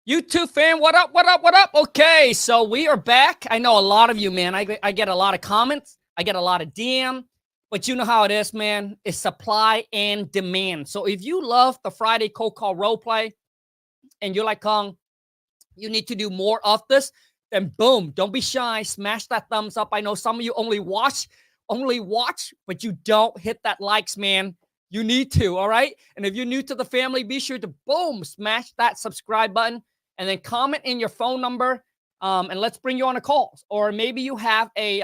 YouTube fam, what up, what up, what up? Okay, so we are back. I know a lot of you, man. I get a lot of comments. I get a lot of DM. But you know how it is, man. It's supply and demand. So if you love the Friday cold call role play and you're like, Khang, you need to do more of this, then boom, don't be shy. Smash that thumbs up. I know some of you only watch, but you don't hit that likes, man. You need to, all right? And if you're new to the family, be sure to boom, smash that subscribe button and then comment in your phone number. And let's bring you on a call. Or maybe you have a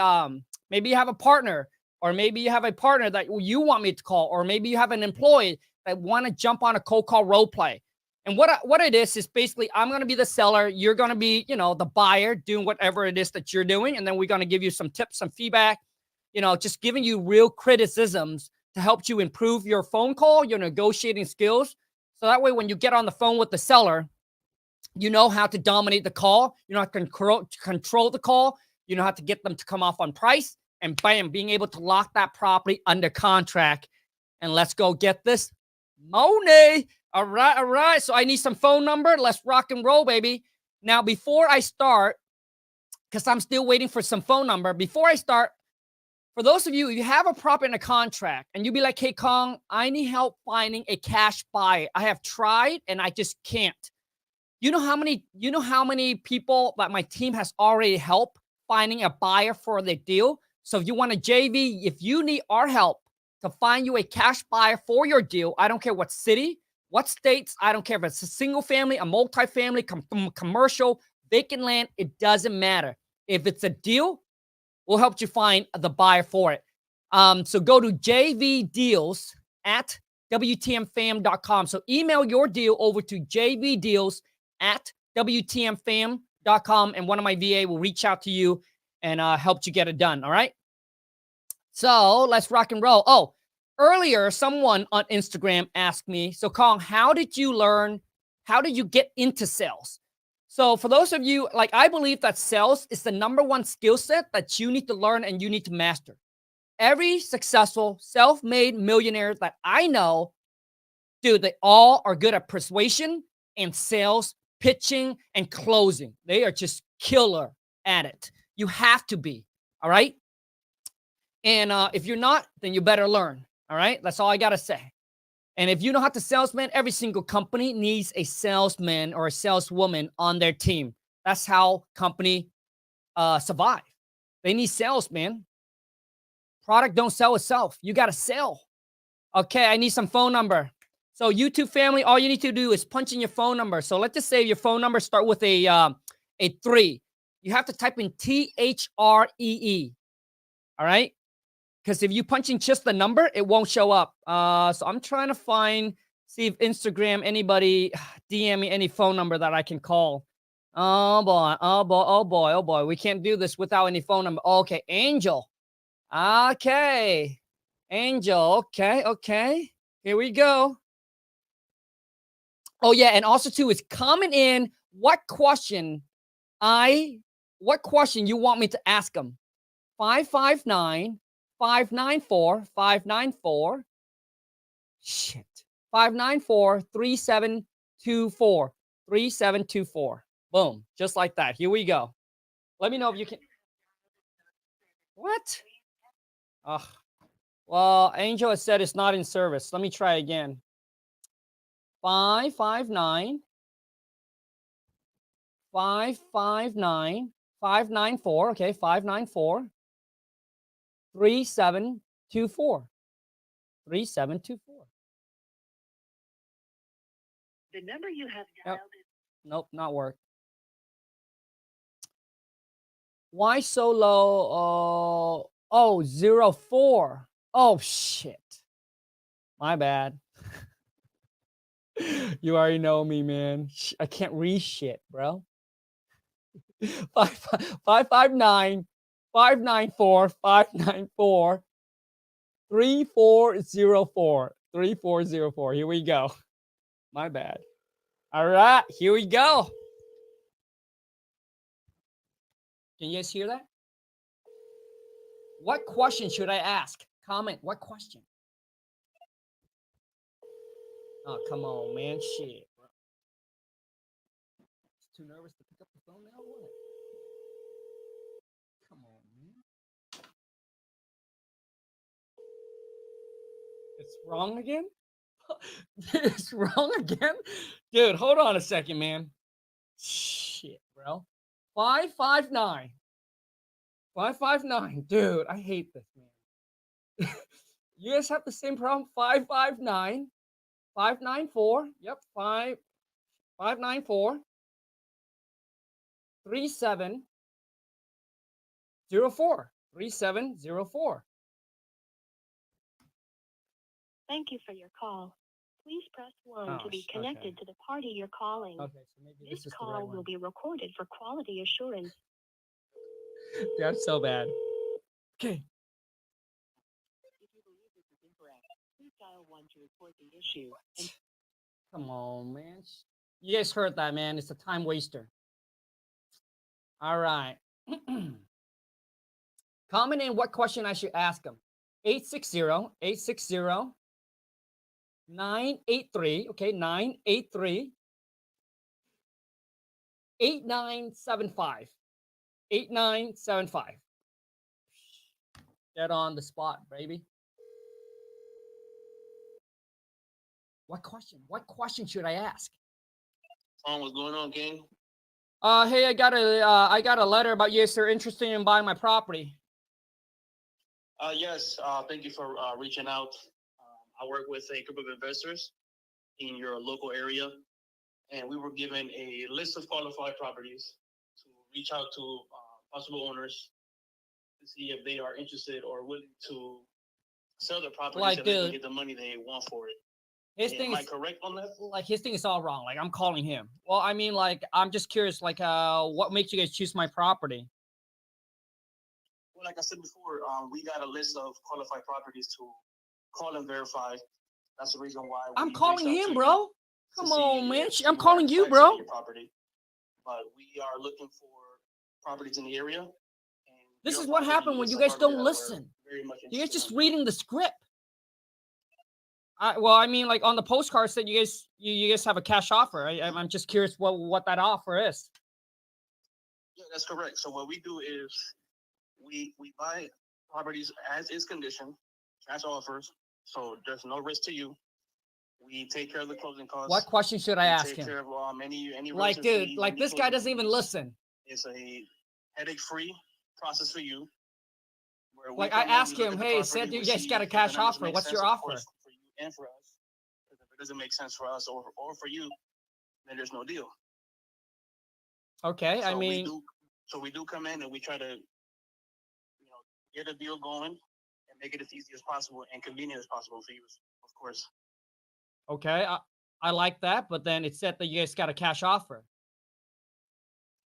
partner, or maybe you have a partner that you want me to call, or maybe you have an employee that want to jump on a cold call role play. And what it is basically I'm going to be the seller. You're going to be, the buyer doing whatever it is that you're doing. And then we're going to give you some tips, some feedback, just giving you real criticisms to help you improve your phone call, your negotiating skills. So that way, when you get on the phone with the seller, you know how to dominate the call. You know how to control the call. You know how to get them to come off on price. And bam, being able to lock that property under contract. And let's go get this money. All right. So I need some phone number. Let's rock and roll, baby. Now, before I start, because I'm still waiting for some phone number, before I start, for those of you, if you have a property in a contract and you be like, hey, Khang, I need help finding a cash buyer. I have tried and I just can't. You know how many people that my team has already helped finding a buyer for the deal? So if you want a JV, if you need our help to find you a cash buyer for your deal, I don't care what city, what states, I don't care if it's a single family, a multifamily, commercial, vacant land, it doesn't matter. If it's a deal, we'll help you find the buyer for it. So go to jvdeals@wtmfam.com. So email your deal over to jvdeals@wtmfam.com, and one of my VA will reach out to you and help you get it done. All right. So let's rock and roll. Oh, earlier, someone on Instagram asked me, so Khang, how did you get into sales? So for those of you, I believe that sales is the #1 skill set that you need to learn and you need to master. Every successful self-made millionaire that I know, dude, they all are good at persuasion and sales, pitching and closing. They are just killer at it. You have to be, all right? And if you're not, then you better learn, all right? That's all I got to say. And if you know how to salesman, every single company needs a salesman or a saleswoman on their team. That's how company survive. They need sales, man. Product don't sell itself. You got to sell. Okay, I need some phone number. So YouTube family, all you need to do is punch in your phone number. So let's just say your phone number start with a 3. You have to type in THREE. All right? Because if you punch in just the number, it won't show up. So I'm trying to see if Instagram, anybody DM me any phone number that I can call. Oh boy. We can't do this without any phone number. Okay, Angel. Okay. Angel, okay. Here we go. Oh yeah, and also too is comment in what question you want me to ask them. 559-594-594. Shit. 594-3724. 3724. Boom. Just like that. Here we go. Let me know if you can. What? Ugh. Well, Angel has said it's not in service. Let me try again. 559 594. Okay, 594 3724. 3724. The number you have dialed is... Nope, not work. Why so low? 04. Oh, shit. My bad. You already know me, man. I can't read shit, bro. 559 594 594 3404. 3404. Here we go. My bad. All right, here we go. Can you guys hear that? What question should I ask? Comment. What question? Oh, come on, man. Shit. too nervous to pick up the phone now. What? Come on, man. It's wrong again? It's wrong again? Dude, hold on a second, man. Shit, bro. 559. 559. Dude, I hate this, man. You guys have the same problem? 559. 594. Yep, 594. 3704. 3704. Thank you for your call. Please press 1 Oh, to be okay. connected to the party you're calling. Okay, so maybe this This is the call right will one. be recorded for quality assurance. That's so bad. Okay. If you believe this is incorrect, please dial 1 to report the issue. Come on, man. You guys heard that, man. It's a time waster. All right. Comment in what question I should ask them. 860-983. Okay, 983. 8975. 8975. Get on the spot, baby. What question? What question should I ask? What's going on, King? Hey, I got a letter about you, sir. Interested in buying my property. Yes. Thank you for reaching out. I work with a group of investors in your local area, and we were given a list of qualified properties to reach out to possible owners to see if they are interested or willing to sell their property Like, so they can dude, get the money they want for it. His thing Am I is correct on that? like his thing is all wrong. Like I'm calling him. Well, I mean, like I'm just curious. Like, what makes you guys choose my property? Well, like I said before, we got a list of qualified properties to call and verify. That's the reason why I'm we calling reached out him, to bro. you to Come see on, man. if I'm you calling are you, taxing bro. your property. But we are looking for properties in the area. And This your is what property happened when is you a guys property don't that we're listen. very much You guys interested just in. reading the script. Well, I mean, like on the postcard said you guys have a cash offer. I'm just curious what that offer is. Yeah, that's correct. So what we do is we buy properties as is condition, cash offers. So there's no risk to you. We take care of the closing costs. What question should I We ask take him? care of any Like, realtor dude, fees, like any this guy closing doesn't even fees. listen. It's a headache-free process for you. Where we Like I come in, ask we look him, at the hey, property, said you we guys see got a if the cash numbers offer. make What's sense, your of offer? course, for you and for us. Because if it doesn't make sense for us or for you, then there's no deal. Okay, I So mean, we do come in and we try to, get a deal going and make it as easy as possible and convenient as possible for you, of course. okay, I like that, but then it said that you guys got a cash offer.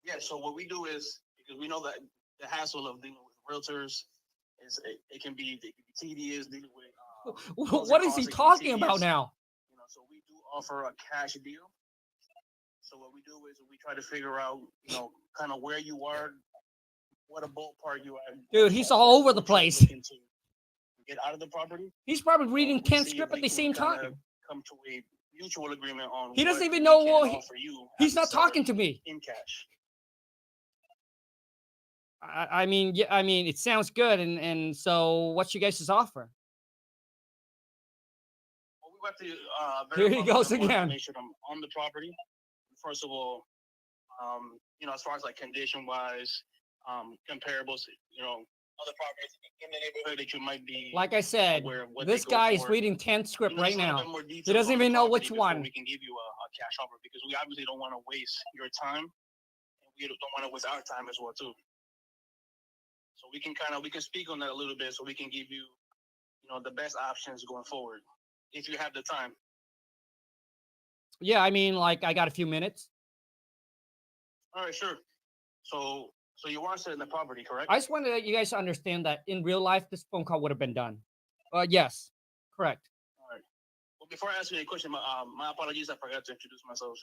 Yeah. So what we do is, because we know that the hassle of dealing with realtors it can be tedious dealing with. What is he talking about now? So we do offer a cash deal. So what we do is we try to figure out, kind of where you are, what a ballpark you are. Dude, he's all over the place. Looking to get out of the property. He's probably reading and 10 see if script we at the can same kinda time. Come to a mutual agreement on. He doesn't what even we know can what offer you he's as a not seller talking to me. in cash. I mean, yeah, I mean, it sounds good, and so what's your guys' offer? Well, we got to Here he verify goes some more again. information on the property. First of all, as far as like condition wise, comparables, other properties in the neighborhood that you might be. Like I said, aware of what this they go guy is for. reading 10 script right Just a little now. bit more details He doesn't on the even know property which before one. We can give you a cash offer because we obviously don't want to waste your time, and we don't want to waste our time as well too. So we can speak on that a little bit, so we can give you, the best options going forward, if you have the time. Yeah, I mean, like I got a few minutes. All right, sure. So you are selling the property, correct? I just wanted you guys to understand that in real life, this phone call would have been done. Yes, correct. All right. Well, before I ask you a question, my apologies, I forgot to introduce myself.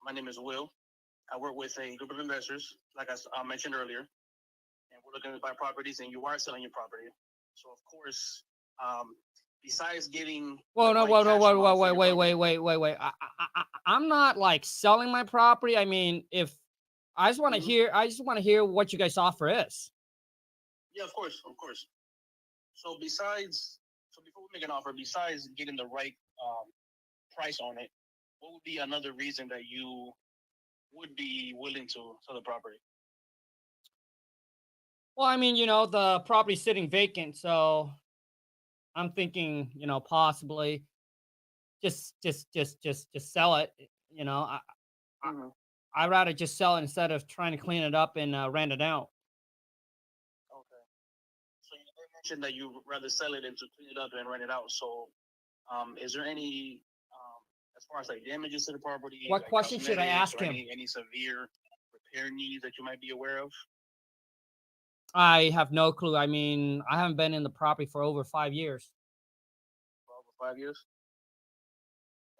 My name is Will. I work with a group of investors, like I mentioned earlier, and we're looking to buy properties, and you are selling your property. So, of course, besides getting Well, the no, right well, no, cash wait, amount for wait, your wait, property? wait, wait, wait, wait. I'm not like selling my property. I mean, if I just want to Mhm. hear, I just want to hear what you guys offer is. Yeah, of course, of course. So before we make an offer, besides getting the right price on it, what would be another reason that you would be willing to sell the property? Well, I mean, the property's sitting vacant, so I'm thinking, possibly just sell it. You know, I Mm-hmm. I'd rather just sell it instead of trying to clean it up and rent it out. Okay. So you did mention that you would rather sell it than to clean it up and rent it out. So, is there any, as far as like damages to the property, What like question should I cosmetics ask or him? any severe repair needs that you might be aware of? I have no clue. I mean, I haven't been in the property for over 5 years. For over 5 years?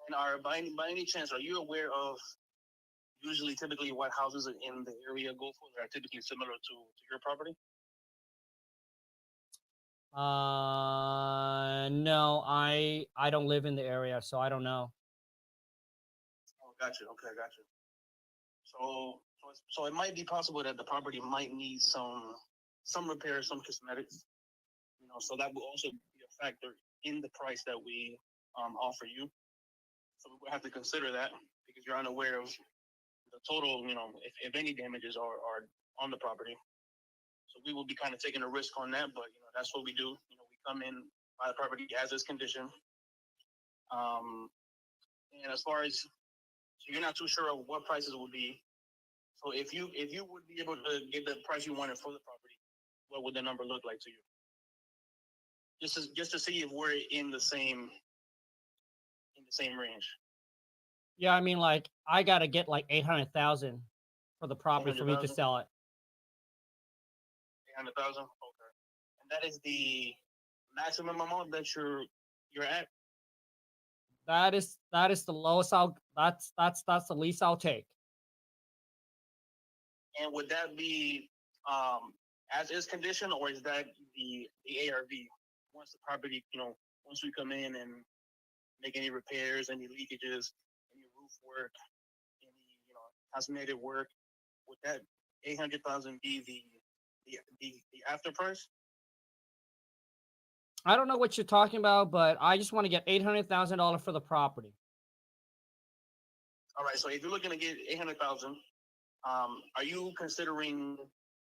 And are by any chance, are you aware of usually typically what houses in the area go for that are typically similar to your property? No, I don't live in the area, so I don't know. Oh, gotcha. Okay, gotcha. So it might be possible that the property might need some repairs, some cosmetics. So that will also be a factor in the price that we offer you. So we will have to consider that because you're unaware of the total, if any damages are on the property. So we will be kind of taking a risk on that, but that's what we do. We come in, buy the property as is condition. Um, and as far as so you're not too sure of what prices will be. So if you would be able to get the price you wanted for the property, what would the number look like to you? Just to see if we're in the same range. Yeah, I mean, like I gotta get like 800,000 for the property for me to 800,000, sell it. 800,000. Okay, and that is the maximum amount that you're at. That is the lowest that's the least I'll take. And would that be as is condition, or is that the ARV once the property, once we come in and make any repairs, any leakages, any roof work, any cosmetic work, would that 800,000 be the after price? I don't know what you're talking about, but I just want to get $800,000 for the property. All right. So if you're looking to get 800,000, are you considering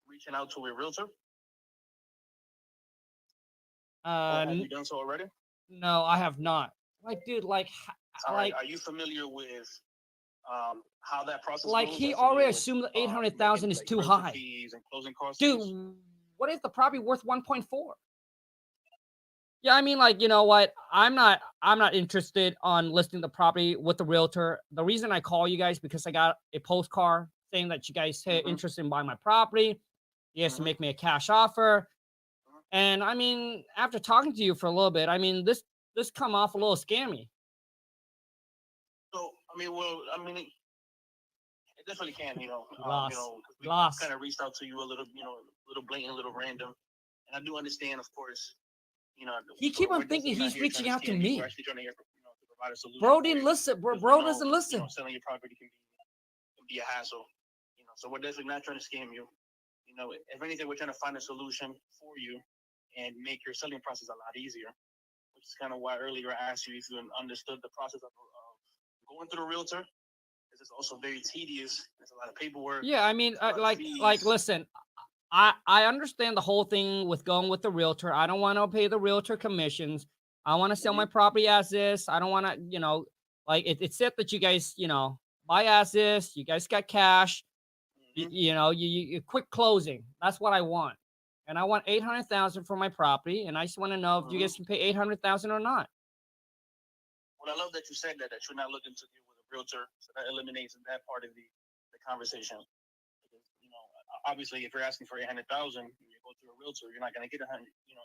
reaching out to a realtor? Or have you done so already? No, I have not. Like, dude, like, All right. like, Are you familiar with how that process like goes? he Are you familiar already with assumed that like 800,000 is like too realtor high, fees and closing cost fees? dude. What if the property worth 1.4? Yeah, I mean, like, you know what? I'm not interested on listing the property with the realtor. The reason I call you guys because I got a postcard saying that you guys are Mm-hmm. interested in buying my property. You guys to Mm-hmm. make me a cash offer. And I mean, after talking to you for a little bit, I mean, this come off a little scammy. So it definitely can, Lost. 'cause we Lost. kind of reached out to you a little blatant, a little random, and I do understand, of course, He keep on we're thinking definitely not he's here trying reaching to out to scam you. We're me. actually trying to provide a solution Bro for didn't you listen. Bro, because we bro know, doesn't listen. selling your property can be a hassle. So we're definitely not trying to scam you. If anything, we're trying to find a solution for you and make your selling process a lot easier. Which is kind of why earlier I asked you if you understood the process of going through a realtor. This is also very tedious. There's a lot of paperwork. Yeah, I mean, There's a lot of like, fees. listen, I understand the whole thing with going with the realtor. I don't want to pay the realtor commissions. I want to sell my Mhm. property as is. I don't want to, like it's said that you guys, buy as is. You guys got cash. Mhm. You quick closing. That's what I want, and I want 800,000 for my property. And I just want to know if you guys Mhm. can pay 800,000 or not. Well, I love that you said that you're not looking to deal with a realtor, so that eliminates that part of the conversation. Because, obviously, if you're asking for 800,000, you go through a realtor, you're not going to get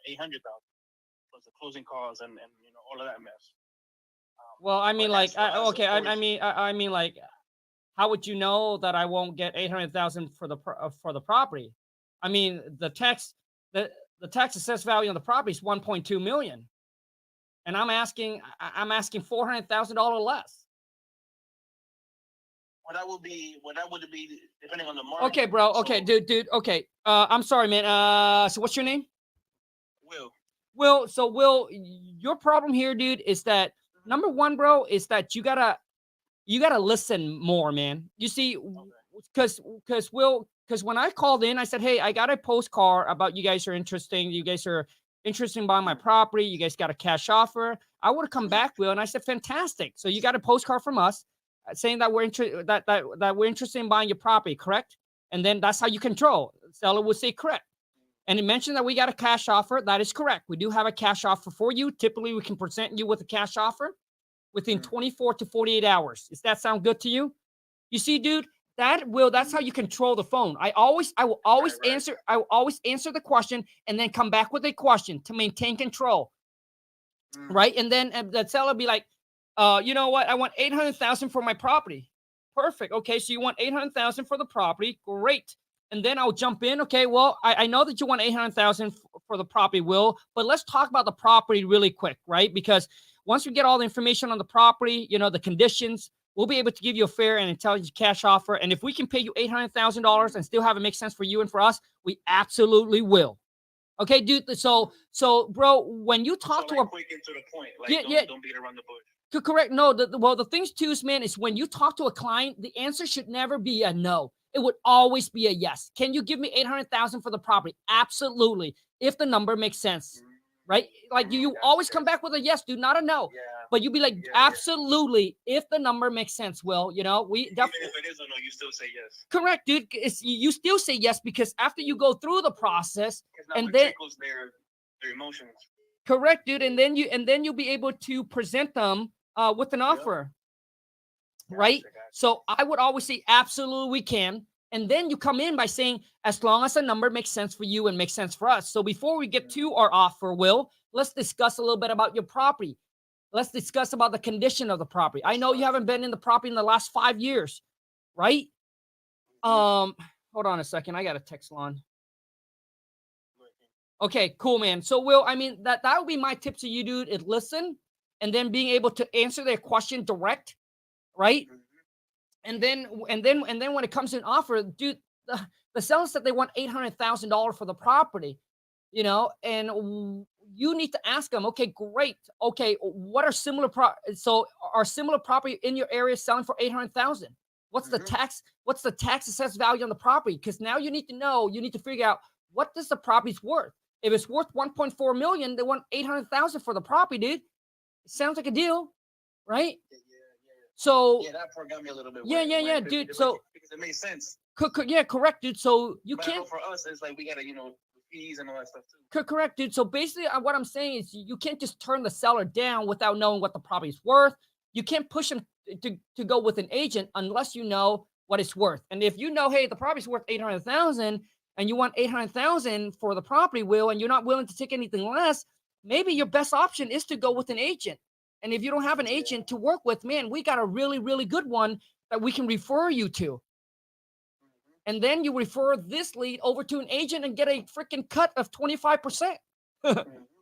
800,000 plus the closing costs and all of that mess. Well, I mean, But like, as for us, of okay, course, I mean, like, how would you know that I won't get 800,000 for the property? I mean, the tax assessed value on the property is 1.2 million. and I'm asking $400,000 less. Well, that would be depending on the market. Okay, bro. Okay, So, dude. Okay. I'm sorry, man. So what's your name? Will. Will, your problem here, dude, is that number one, bro, is that you gotta listen more, man. You see, because when I called in, I said, hey, I got a postcard about you guys are interesting. You guys are interested in buying my property. You guys got a cash offer. I would have come back, Will, and I said, fantastic. So you got a postcard from us saying that we're interested that we're interested in buying your property, correct? And then that's how you control. Seller will say correct. And it mentioned that we got a cash offer. That is correct. We do have a cash offer for you. Typically, we can present you with a cash offer within 24 to 48 hours. Does that sound good to you? You see, dude, that's how you control the phone. I will always answer the question and then come back with a question to maintain control. Right? And then the seller be like, you know what? I want 800,000 for my property. Perfect. Okay, so you want 800,000 for the property. Great. And then I'll jump in. Okay, well, I know that you want 800,000 for the property, Will, but let's talk about the property really quick, right? Because once we get all the information on the property, you know, the conditions, we'll be able to give you a fair and intelligent cash offer. And if we can pay you $800,000 and still have it make sense for you and for us, we absolutely will. Okay, dude. So, bro, when you talk to a quick and to the point, don't beat around the bush. Correct. No, the things too, man, is when you talk to a client, the answer should never be a no. It would always be a yes. Can you give me 800,000 for the property? Absolutely. If the number makes sense, right? Like you always come back with a yes, dude, not a no. Yeah. But you'd be like, absolutely, if the number makes sense. Will, you know, we definitely. Even if it is a no, you still say yes. Correct, dude. You still say yes because after you go through the process, and then tickles their emotions. Correct, dude. And then you'll be able to present them with an offer. Right? Gotcha. So I would always say absolutely we can. And then you come in by saying, as long as the number makes sense for you and makes sense for us. So before we get to our offer, Will, let's discuss a little bit about your property. Let's discuss about the condition of the property. I know you haven't been in the property in the last 5 years, right? Hold on a second. I got a text on. Okay, cool, man. So Will, I mean, that would be my tip to you, dude, is listen and then being able to answer their question direct, right? And then when it comes to an offer, dude, the seller said they want $800,000 for the property, you know, and you need to ask them, okay, great. Okay, what are similar are similar property in your area selling for 800,000? What's the tax assessed value on the property? Because now you need to figure out what does the property's worth. If it's worth 1.4 million, they want 800,000 for the property, dude. It sounds like a deal, right? So that part got me a little bit. Yeah, dude. So because it makes sense. Yeah, correct, dude. So you but can't. For us, it's like we gotta, fees and all that stuff too. Correct, dude. So basically, what I'm saying is you can't just turn the seller down without knowing what the property's worth. You can't push them to go with an agent unless you know what it's worth. And if you know, hey, the property's worth 800,000, and you want 800,000 for the property, Will, and you're not willing to take anything less, maybe your best option is to go with an agent. And if you don't have an agent to work with, man, we got a really, really good one that we can refer you to. And then you refer this lead over to an agent and get a freaking cut of 25%.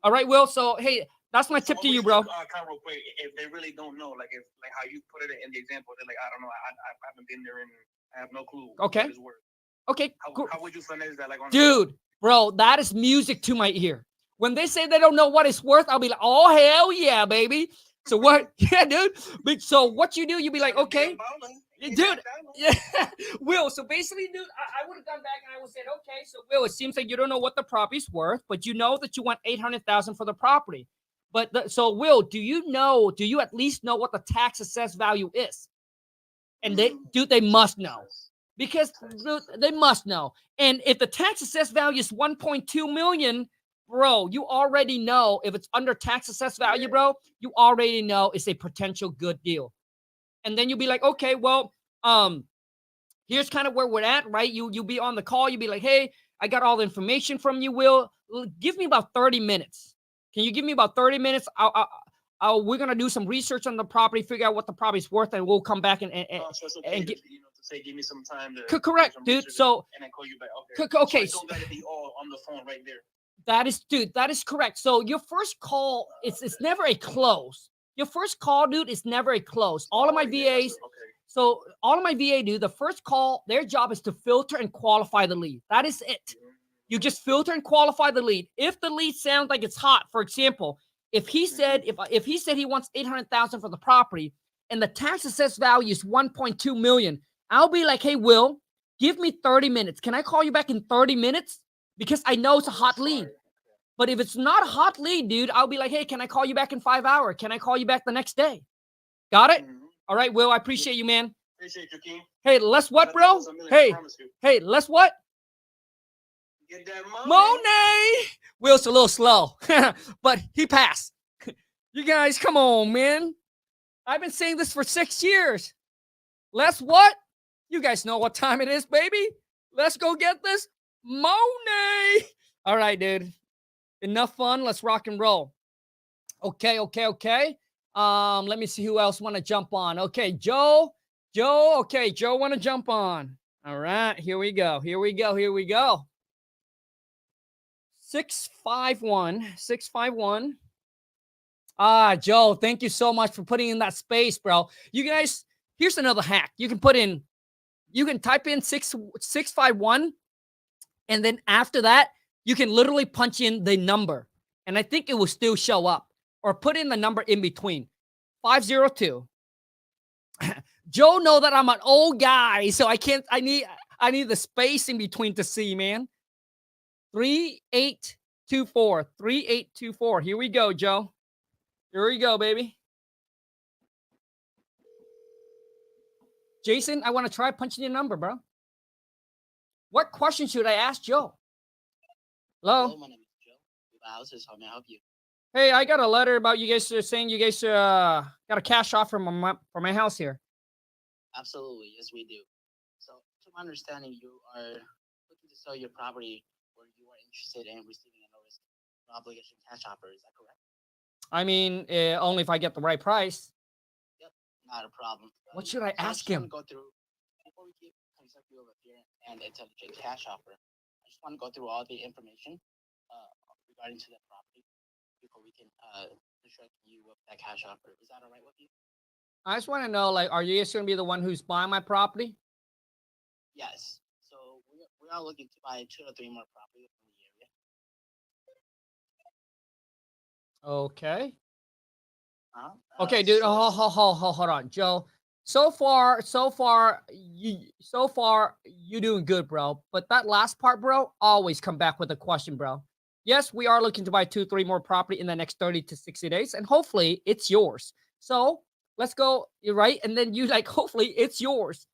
All right, Will. So, hey, that's my tip to you, bro. Kind of real quick, if they really don't know, like how you put it in the example, they're like, I don't know, I haven't been there and I have no clue. Okay. What it's worth. Okay. How would you finesse that? Like, dude, bro, that is music to my ear. When they say they don't know what it's worth, I'll be like, oh, hell yeah, baby. So what? Yeah, dude. So what you do, you be like, okay, dude. Yeah, Will. So basically, dude, I would have gone back and I would have said, okay, so Will, it seems like you don't know what the property's worth, but you know that you want 800,000 for the property. But so Will, do you at least know what the tax assessed value is? And they must know. Because they must know. And if the tax assessed value is 1.2 million, bro, you already know if it's under tax assessed value, bro, you already know it's a potential good deal. And then you'll be like, okay, well, here's kind of where we're at, right? You'll be on the call. You'll be like, hey, I got all the information from you, Will. Give me about 30 minutes. Can you give me about 30 minutes? We're going to do some research on the property, figure out what the property's worth, and we'll come back and say, give me some time to correct, dude. So and then call you back. Okay. So don't gotta be all on the phone right there. That is, dude, that is correct. So your first call, it's never a close. Your first call, dude, is never a close. All of my VAs, so all of my VA do, the first call, their job is to filter and qualify the lead. That is it. You just filter and qualify the lead. If the lead sounds like it's hot, for example, if he said he wants 800,000 for the property and the tax assessed value is 1.2 million, I'll be like, hey, Will, give me 30 minutes. Can I call you back in 30 minutes? Because I know it's a hot lead. But if it's not a hot lead, dude, I'll be like, hey, can I call you back in 5 hours? Can I call you back the next day? Got it? All right, Will, I appreciate you, man. Appreciate you, King. Hey, let's what, bro? Hey, let's what? Get that Monet. Will's a little slow, but he passed. You guys, come on, man. I've been saying this for 6 years. Let's what? You guys know what time it is, baby. Let's go get this Monet. All right, dude. Enough fun. Let's rock and roll. Okay. Let me see who else want to jump on. Okay, Joe. Okay, Joe want to jump on. All right, here we go. 651. Joe, thank you so much for putting in that space, bro. You guys, here's another hack. You can type in 651, and then after that, you can literally punch in the number, and I think it will still show up, or put in the number in between. 502. Joe know that I'm an old guy, so I need the space in between to see, man. 3824. Here we go, Joe. Here we go, baby. Jason, I want to try punching your number, bro. What question should I ask Joe? Hello, my name is Joe. Houses, how may I help you? Hey, I got a letter about you guys saying you guys got a cash offer for my house here. Absolutely, yes, we do. So, to my understanding, you are looking to sell your property, or you are interested in receiving a notice of obligation cash offer. Is that correct? I mean, only if I get the right price. Yep, not a problem. What should I ask him? Go through before we give concept you over here and intelligent cash offer. I just want to go through all the information regarding to that property before we can instruct you with that cash offer. Is that all right with you? I just want to know, like, are you guys going to be the one who's buying my property? Yes. So we are looking to buy 2 or 3 more properties in the area. Okay. Okay, dude. Hold on, Joe. So far, you doing good, bro. But that last part, bro, always come back with a question, bro. Yes, we are looking to buy 2, 3 more property in the next 30 to 60 days, and hopefully it's yours. So let's go, right? And then you like, hopefully it's yours.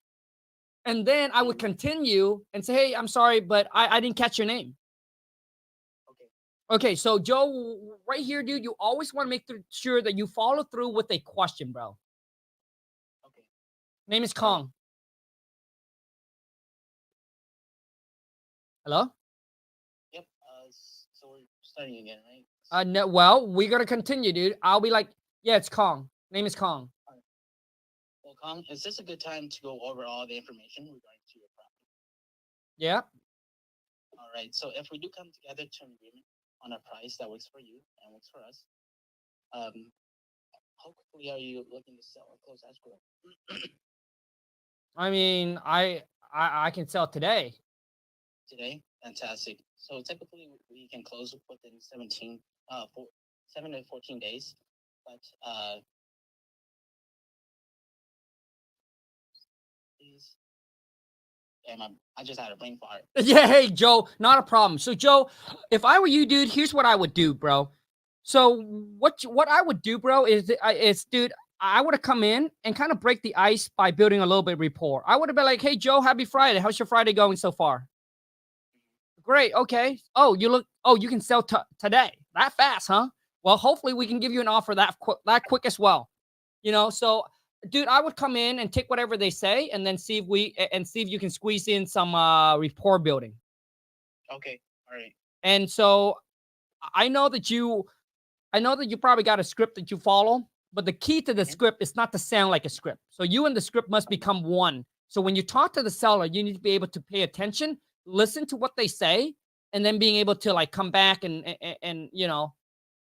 And then I would continue and say, hey, I'm sorry, but I didn't catch your name. Okay, so Joe, right here, dude, you always want to make sure that you follow through with a question, bro. Okay. Name is Khang. Hello? Yep. So we're starting again, right? No, well, we're going to continue, dude. I'll be like, yeah, it's Khang. Name is Khang. Right. Well, Khang, is this a good time to go over all the information regarding to your property? Yeah. All right. So if we do come together to an agreement on a price that works for you and works for us, how quickly are you looking to sell or close escrow? I mean, I can sell today. Today? Fantastic. So typically we can close within 7 to 14 days. But I just had a brain fart. Yeah, hey, Joe, not a problem. So, Joe, if I were you, dude, here's what I would do, bro. So what I would do, bro, is dude, I would have come in and kind of break the ice by building a little bit of rapport. I would have been like, hey, Joe, happy Friday. How's your Friday going so far? Great. Okay. Oh, you can sell today. That fast, huh? Well, hopefully we can give you an offer that quick as well. You know, so dude, I would come in and take whatever they say and then see if you can squeeze in some rapport building. Okay. All right. And so I know that you probably got a script that you follow, but the key to the script is not to sound like a script. So you and the script must become one. So when you talk to the seller, you need to be able to pay attention, listen to what they say, and then being able to like come back and you know,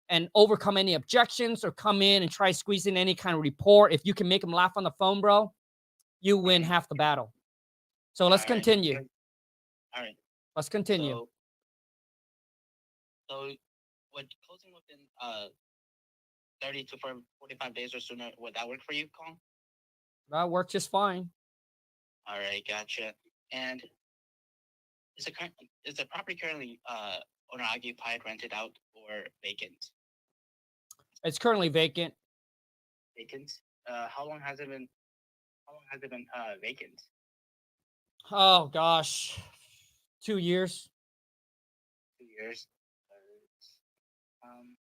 and overcome any objections or come in and try squeezing any kind of report. If you can make them laugh on the phone, bro, you win half the battle. So let's All right, continue. good. All right. Let's continue. So would closing within 30 to 45 days or sooner, would that work for you, Khang? That worked just fine. All right, gotcha. And is the property currently owner occupied, rented out, or vacant? It's currently vacant. Vacant. How long has it been? How long has it been vacant? Oh gosh, 2 years. 2 years. Um.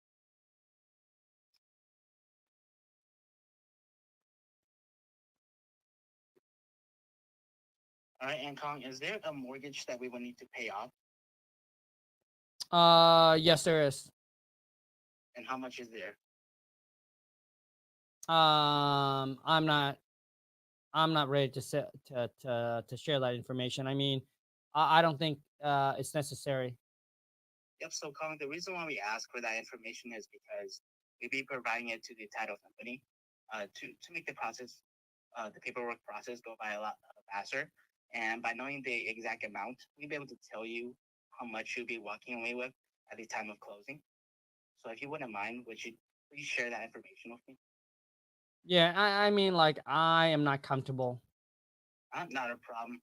All right, and Khang, is there a mortgage that we will need to pay off? Yes, there is. And how much is there? I'm not ready to share that information. I mean, I don't think it's necessary. Yep. So, Khang, the reason why we ask for that information is because we'll be providing it to the title company to make the process, the paperwork process, go by a lot faster. And by knowing the exact amount, we'll be able to tell you how much you'll be walking away with at the time of closing. So, if you wouldn't mind, would you please share that information with me? Yeah, I mean, like, I am not comfortable. Not a problem.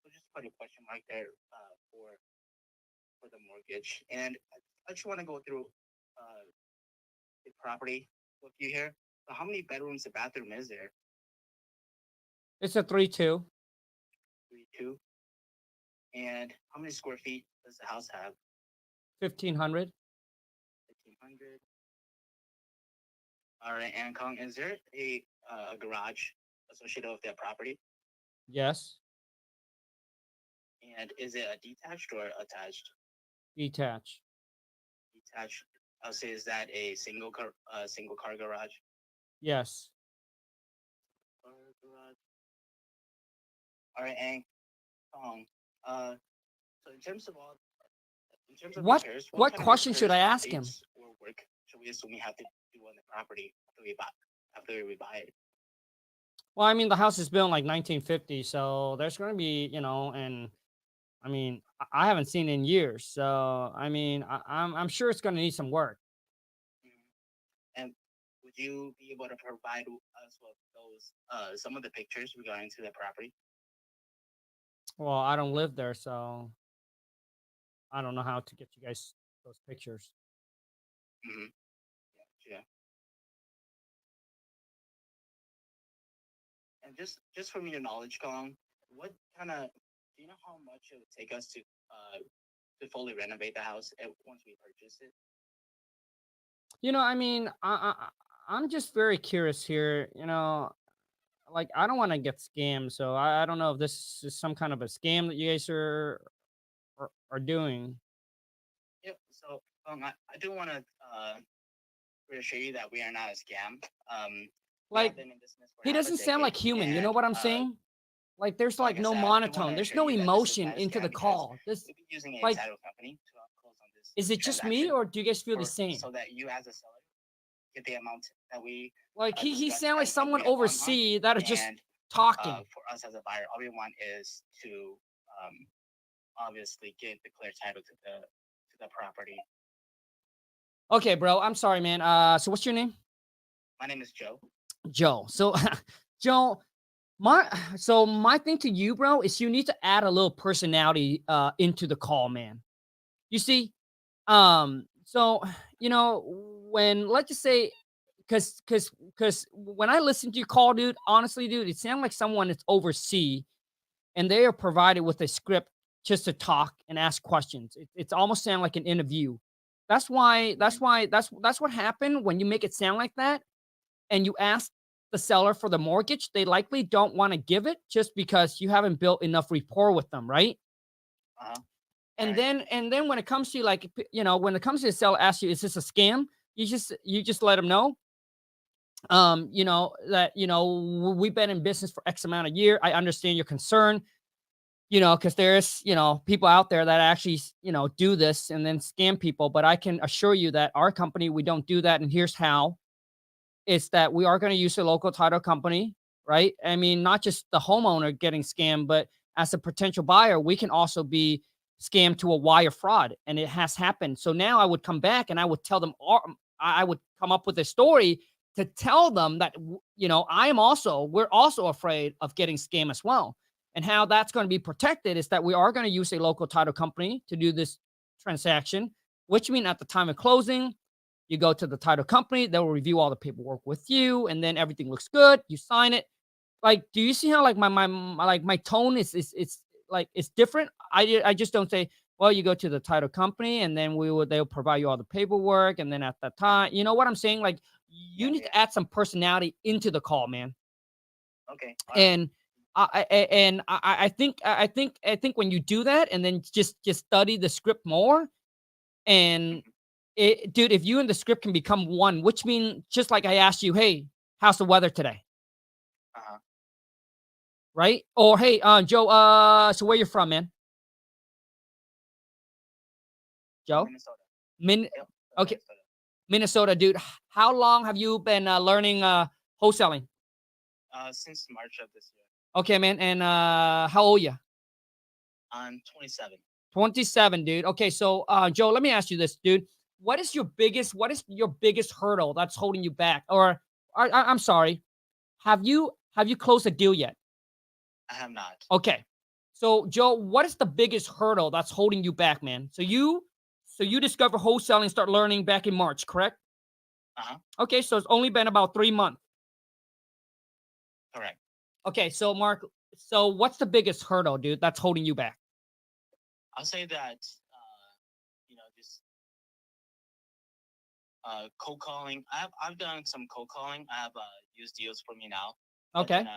We'll just put a question mark there for the mortgage. And I just want to go through the property with you here. So how many bedrooms and bathroom is there? It's a 3-2. 3, 2. And how many square feet does the house have? 1,500. 1,500. All right, and Khang, is there a garage associated with that property? Yes. And is it a detached or attached? Detached. Detached. I'll say, is that a single car garage? Yes. Car garage. All right, and Khang, so in terms of What repairs, what kind of question should I repairs, ask him? updates, or work should we assume we have to do on the property after we buy it? Well, I mean, the house is built in like 1950, so there's going to be, you know, and I mean, I haven't seen it in years, so I mean, I'm sure it's going to need some work. Mhm. And would you be able to provide us with those some of the pictures regarding to the property? Well, I don't live there, so I don't know how to get you guys those pictures. Mm-hmm. Yeah. And just from your knowledge, Khang, what kind of do you know how much it would take us to fully renovate the house once we purchase it? You know, I mean, I'm just very curious here. You know, like I don't want to get scammed, so I don't know if this is some kind of a scam that you guys are doing. Yep. So I do want to reassure you that we are not a scam. We have Like been in business for he half a doesn't sound like decade, human. You know and what I'm saying? Like there's like like I no said, I do want monotone. to There's assure no you that this is emotion not a into the scam because call. This we'll be using a like title company to close on this is it just me transaction or do you guys feel the same? so that you as a seller get the amount that we Like he discussed sound like and someone agreed upon on, overseas that are just and talking. for us as a buyer, all we want is to obviously get the clear title to the property. Okay, bro. I'm sorry, man. So what's your name? My name is Joe. Joe. So Joe, my thing to you, bro, is you need to add a little personality into the call, man. You see, so you know, when let's just say because when I listen to your call, dude, honestly, dude, it sounds like someone that's overseas and they are provided with a script just to talk and ask questions. It's almost sound like an interview. That's what happened when you make it sound like that and you ask the seller for the mortgage, they likely don't want to give it just because you haven't built enough rapport with them, right? Uh-huh. And Right. then when it comes to like you know, when it comes to the seller asks you, is this a scam? You just let them know. You know, that you know, we've been in business for X amount of year. I understand your concern. you know, because there's, you know, people out there that actually, you know, do this and then scam people. But I can assure you that our company, we don't do that. And here's how. It's that we are going to use a local title company, right? I mean, not just the homeowner getting scammed, but as a potential buyer, we can also be scammed to a wire fraud. And it has happened. So now I would come back and I would tell them, or I would come up with a story to tell them that, you know, we're also afraid of getting scammed as well. And how that's going to be protected is that we are going to use a local title company to do this transaction, which means at the time of closing, you go to the title company, they will review all the paperwork with you, and then everything looks good. You sign it. Like, do you see how like my tone is like it's different? I just don't say, well, you go to the title company, and then they'll provide you all the paperwork, and then at that time, you know what I'm saying? Like, you need to add some personality into the call, man. Okay. And I think when you do that, and then just study the script more, and dude, if you and the script can become one, which means just like I asked you, hey, how's the weather today? Uh-huh. Right? Or hey, Joe, so where you from, man? Joe? Minnesota. Yep. Okay, Minnesota. Minnesota, dude. How long have you been learning wholesaling? Since March of this year. Okay, man. And how old you? I'm 27. 27, dude. Okay, so Joe, let me ask you this, dude. What is your biggest hurdle that's holding you back? Or I'm sorry, have you closed a deal yet? I have not. Okay. So Joe, what is the biggest hurdle that's holding you back, man? So you discover wholesaling, start learning back in March, correct? Uh-huh. Okay, so it's only been about 3 months. Correct. Okay, so Mark, so what's the biggest hurdle, dude, that's holding you back? I'll say that, just cold calling. I've done some cold calling. I have used deals for me now. Okay. And,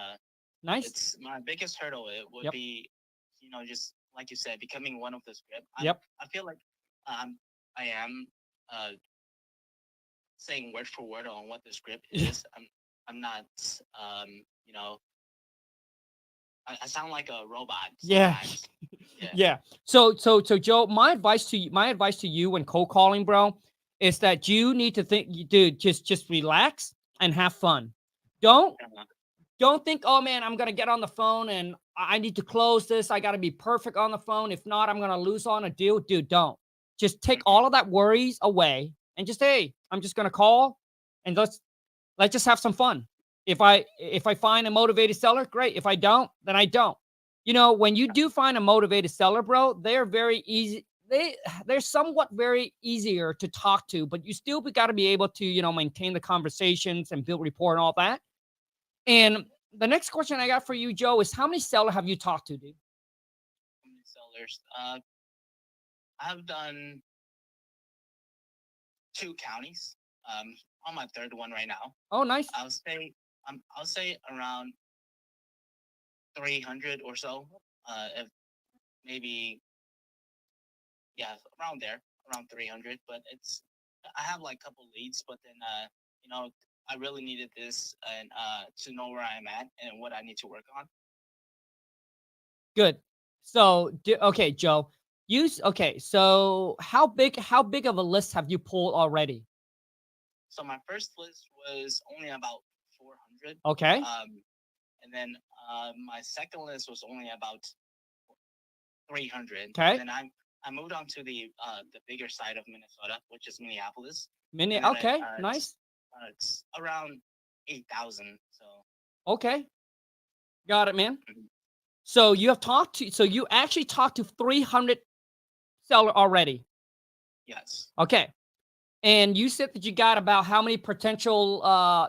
Nice. it's my biggest hurdle. It would Yep. be, just like you said, becoming one of the script. Yep. I feel like I am saying word for word on what the script is. I'm not. I sound like a robot. Yeah. Sometimes. Yeah. So Joe, my advice to you when cold calling, bro, is that you need to think, dude, just relax and have fun. Don't think, oh man, I'm gonna get on the phone and I need to close this. I gotta be perfect on the phone. If not, I'm gonna lose on a deal. Dude, don't. Just take all of that worries away and just, hey, I'm just gonna call and let's just have some fun. If I find a motivated seller, great. If I don't, then I don't. You know, when you do find a motivated seller, bro, they're very easy. They're somewhat very easier to talk to, but you still got to be able to, you know, maintain the conversations and build rapport and all that. And the next question I got for you, Joe, is how many sellers have you talked to, dude? How many sellers? I've done 2 counties. On my 3rd one right now. Oh, nice. I'll say around 300 or so. If maybe, around there, around 300. But I have like a couple leads, but then I really needed this and to know where I'm at and what I need to work on. Good. So, okay, Joe. So how big of a list have you pulled already? So my first list was only about 400. Okay. And then my second list was only about 300. Okay. And then I moved on to the bigger side of Minnesota, which is Minneapolis. Okay, nice. It's around 8,000. So. Okay. Got it, man. Mhm. So you actually talked to 300 seller already. Yes. Okay. And you said that you got about how many potential,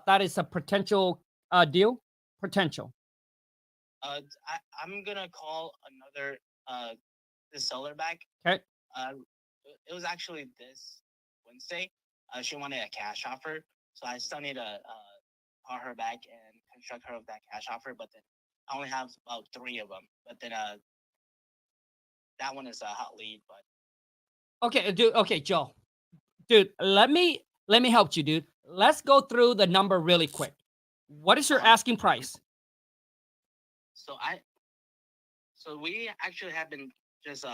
that is a potential deal? Potential. I'm going to call another the seller back. Okay. It was actually this Wednesday. She wanted a cash offer. So I still need to call her back and construct her of that cash offer. But then I only have about 3 of them. But then that one is a hot lead. But Okay, dude. Okay, Joe. Dude, let me help you, dude. Let's go through the number really quick. What is your asking price? So So we actually have been just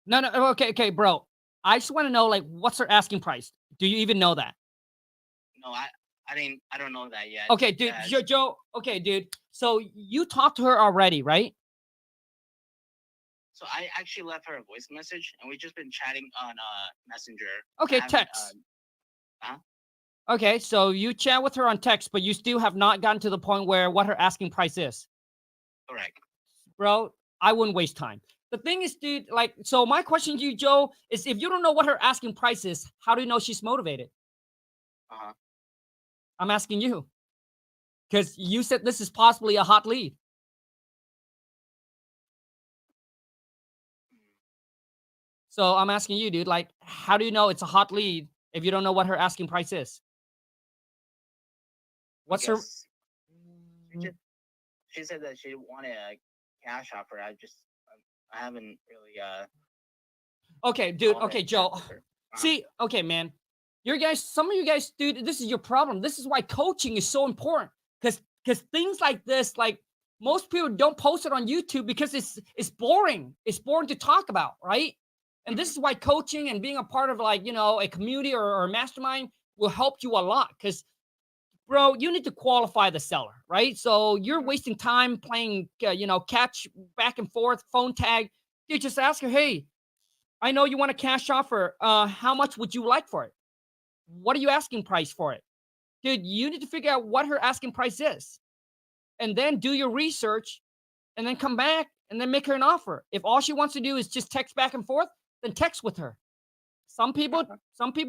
No, okay, bro. I just want to know, like, what's her asking price? Do you even know that? no, I don't know that yet. Okay, dude, As- Joe. Okay, dude. So you talked to her already, right? So I actually left her a voice message, and we've just been chatting on Messenger. Okay, I haven't, text. huh? Okay, so you chat with her on text, but you still have not gotten to the point where what her asking price is. Correct. Bro, I wouldn't waste time. The thing is, dude, like, so my question to you, Joe, is if you don't know what her asking price is, how do you know she's motivated? Uh-huh. I'm asking you. Because you said this is possibly a hot lead. So I'm asking you, dude, like, how do you know it's a hot lead if you don't know what her asking price is? What's her? Yes. She said that she wanted a cash offer. I haven't really Okay, dude. called her Okay, and Joe. chat with her. Uh-huh. See, okay, man. Some of you guys, dude, this is your problem. This is why coaching is so important. Because things like this, like most people don't post it on YouTube because it's boring. It's boring to talk about, right? And this is why coaching and being a part of like, a community or a mastermind will help you a lot. Because bro, you need to qualify the seller, right? So you're wasting time playing, catch back and forth, phone tag. Dude, just ask her, hey, I know you want a cash offer. How much would you like for it? What are you asking price for it? Dude, you need to figure out what her asking price is. And then do your research and then come back and then make her an offer. If all she wants to do is just text back and forth, then text with her. Some people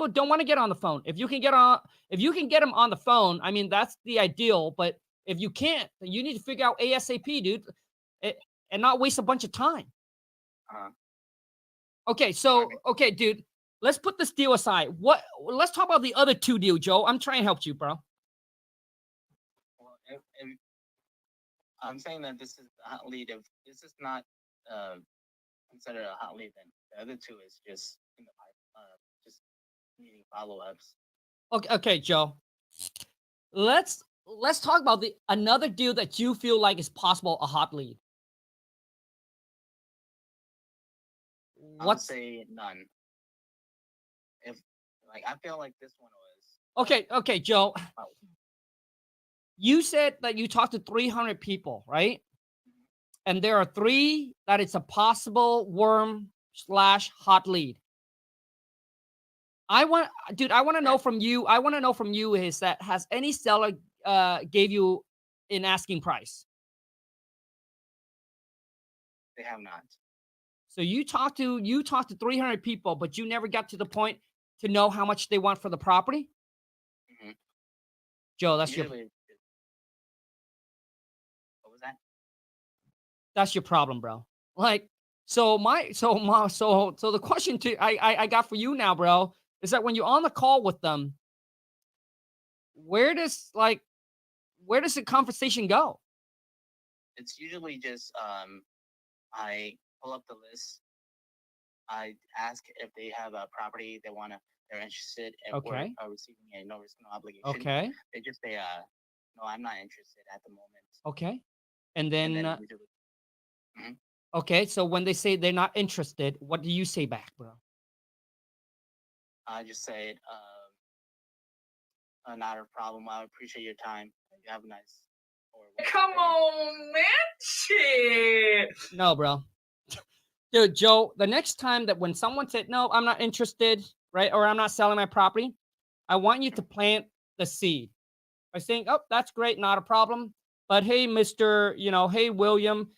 don't want to get on the phone. If you can get them on the phone, I mean that's the ideal, but if you can't, then you need to figure out ASAP, dude, and not waste a bunch of time. Uh-huh. Okay, so okay, dude, let's put this deal aside. Let's talk about the other two deal, Joe. I'm trying to help you, bro. Well, if I'm saying that this is a hot lead. If this is not considered a hot lead, then the other two is just in the pipe, just needing follow-ups. Okay, Joe. Let's talk about the another deal that you feel like is possible a hot lead. I would say none. If I feel like this one was Okay, Joe. You said that you talked to 300 people, right? And there are 3 that it's a possible worm/hot lead. I want to know from you. I want to know from you is that has any seller gave you an asking price? they have not. So you talked to 300 people, but you never got to the point to know how much they want for the property? Mhm. Joe, that's your Usually, what was that? that's your problem, bro. Like, so the question I got for you now, bro, is that when you're on the call with them, where does the conversation go? It's usually just I pull up the list. I ask if they have a property they're interested if Okay. we're receiving a no risk, no obligation. Okay. They just say, no, I'm not interested at the moment. Okay. And And then, then usually, okay, so when they say they're not interested, what do you say back, bro? I just say, not a problem. I appreciate your time. You have a nice. Come on, man. Shit. No, bro. Dude, Joe, the next time that when someone said, no, I'm not interested, right, or I'm not selling my property, I want you to plant the seed by saying, oh, that's great, not a problem. But hey, hey, William,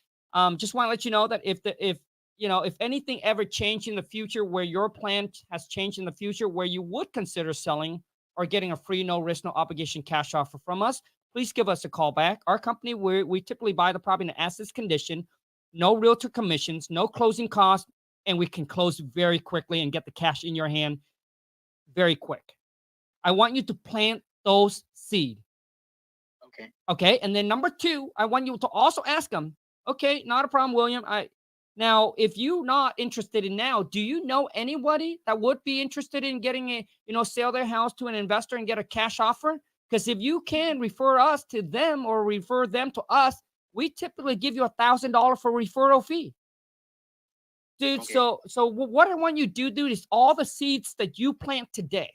just want to let you know that if anything ever changed in the future where your plan has changed in the future where you would consider selling or getting a free, no risk, no obligation cash offer from us, please give us a call back. Our company, we typically buy the property in assets condition, no realtor commissions, no closing costs, and we can close very quickly and get the cash in your hand very quick. I want you to plant those seed. Okay. Okay. And then number 2, I want you to also ask them, okay, not a problem, William. Now, if you're not interested in now, do you know anybody that would be interested in getting sell their house to an investor and get a cash offer? Because if you can refer us to them or refer them to us, we typically give you $1,000 for referral fee. Dude, Okay. so what I want you to do, dude, is all the seeds that you plant today,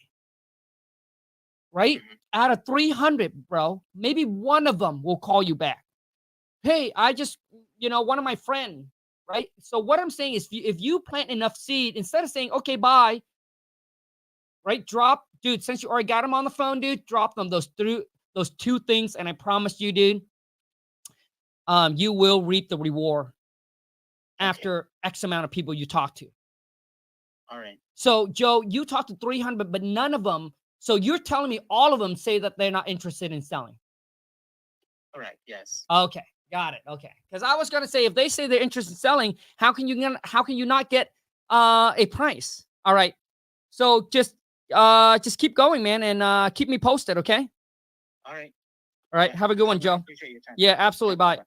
right? Mhm. Out of 300, bro, maybe one of them will call you back. Hey, I just, one of my friend, right? So what I'm saying is if you plant enough seed, instead of saying, okay, bye, right? Drop, dude, since you already got them on the phone, dude, drop them those two things. And I promise you, dude, you will reap the reward after X amount of people you talk to. All right. So, Joe, you talked to 300, but none of them. So you're telling me all of them say that they're not interested in selling. Correct. Yes. Okay, got it. Okay, because I was gonna say if they say they're interested in selling, how can you not get a price? All right, so just keep going, man, and keep me posted. Okay. All right. All right. Yeah, Have a good one, I Joe. appreciate your time. Yeah, absolutely. Bye. Bye.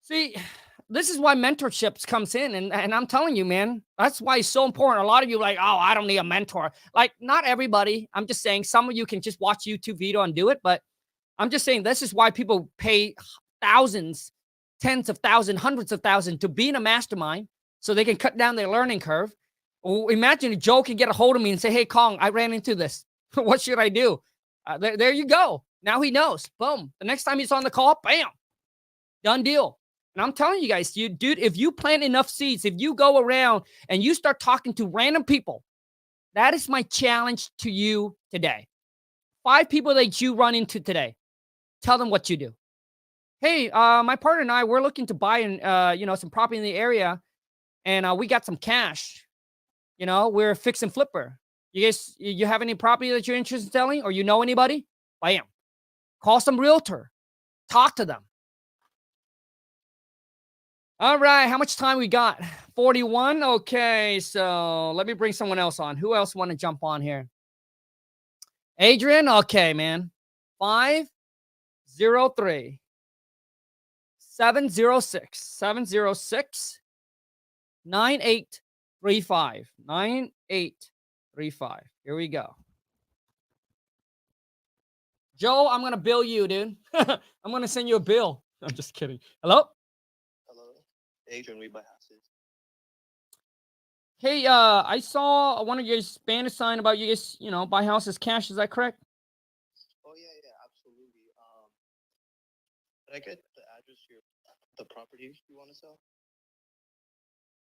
See, this is why mentorships comes in, and I'm telling you, man, that's why it's so important. A lot of you are like, oh, I don't need a mentor. Like, not everybody. I'm just saying some of you can just watch YouTube video and do it, but I'm just saying this is why people pay thousands, tens of thousands, hundreds of thousands to be in a mastermind so they can cut down their learning curve. Well, imagine if Joe can get a hold of me and say, hey, Khang, I ran into this. What should I do? There you go. Now he knows. Boom. The next time he's on the call, bam, done deal. And I'm telling you guys, dude, if you plant enough seeds, if you go around and you start talking to random people, that is my challenge to you today. 5 people that you run into today. Tell them what you do. Hey, my partner and I, we're looking to buy some property in the area, and we got some cash. We're a fix and flipper. You have any property that you're interested in selling, or you know anybody? Bam. Call some realtor. Talk to them. All right, how much time we got? 41. Okay, so let me bring someone else on. Who else want to jump on here? Adrian. Okay, man. 503 706 9835 9835. Here we go. Joe, I'm gonna bill you, dude. I'm gonna send you a bill. I'm just kidding. Hello? Hello, Adrian, we buy houses. Hey, I saw one of your Spanish sign about you guys, buy houses cash. Is that correct? Oh yeah, absolutely. Did I get the address here, the property you want to sell?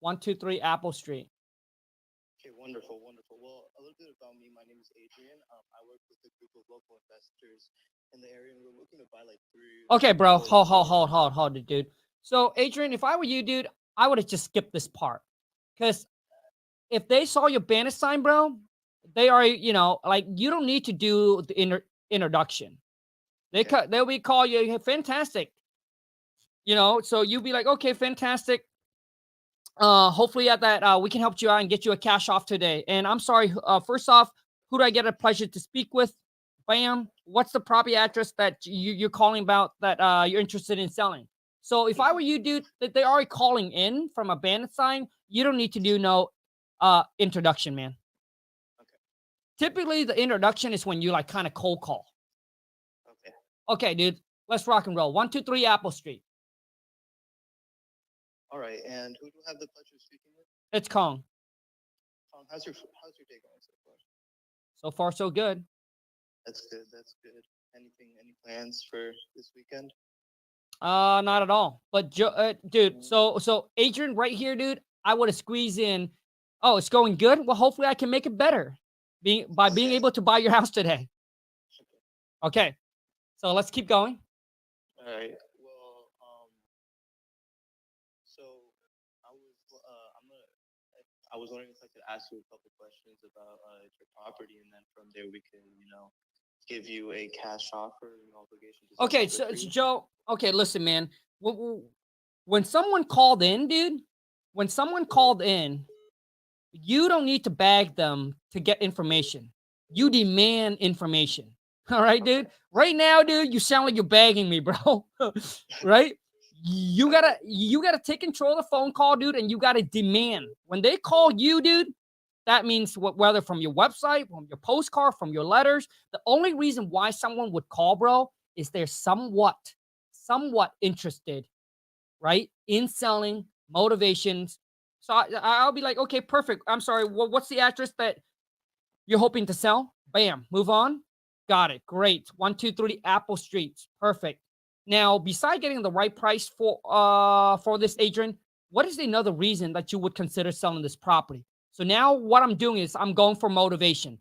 123 Apple Street. Okay, wonderful. Well, a little bit about me. My name is Adrian. I work with a group of local investors in the area, and we're looking to buy like 3. Okay, bro. Hold it, dude. So, Adrian, if I were you, dude, I would have just skipped this part. Because if they saw your banner sign, bro, they are, like, you don't need to do the introduction. They'll be call you, hey, fantastic. So you'll be like, okay, fantastic. Hopefully at that, we can help you out and get you a cash off today. And I'm sorry, first off, who do I get a pleasure to speak with? Bam. What's the property address that you're calling about that you're interested in selling? So if I were you, dude, that they already calling in from a bandit sign, you don't need to do no introduction, man. Okay. Typically, the introduction is when you like kind of cold call. Okay. Okay, dude, let's rock and roll. 123 Apple Street. All right, and who do I have the pleasure of speaking with? It's Khang. How's your day going so far? So far, so good. That's good. Any plans for this weekend? Not at all. But dude, so Adrian right here, dude, I would have squeezed in. Oh, it's going good. Well, hopefully I can make it better being able to buy your house today. Okay. So let's keep going. All right. Well, so I was wondering if I could ask you a couple questions about your property, and then from there we can, give you a cash offer, no obligation. Okay, so Joe. Okay, listen, man. When someone called in, dude, you don't need to bag them to get information. You demand information. All right, dude. Right now, dude, you sound like you're begging me, bro. Right? You gotta take control of the phone call, dude, and you gotta demand. When they call you, dude, that means whether from your website, from your postcard, from your letters. The only reason why someone would call, bro, is there's somewhat interested, right, in selling, motivations. So I'll be like, okay, perfect. I'm sorry. What's the address that you're hoping to sell? Bam, move on. Got it. Great. 123 Apple Street. Perfect. Now, beside getting the right price for this, Adrian, what is another reason that you would consider selling this property? So now what I'm doing is I'm going for motivation.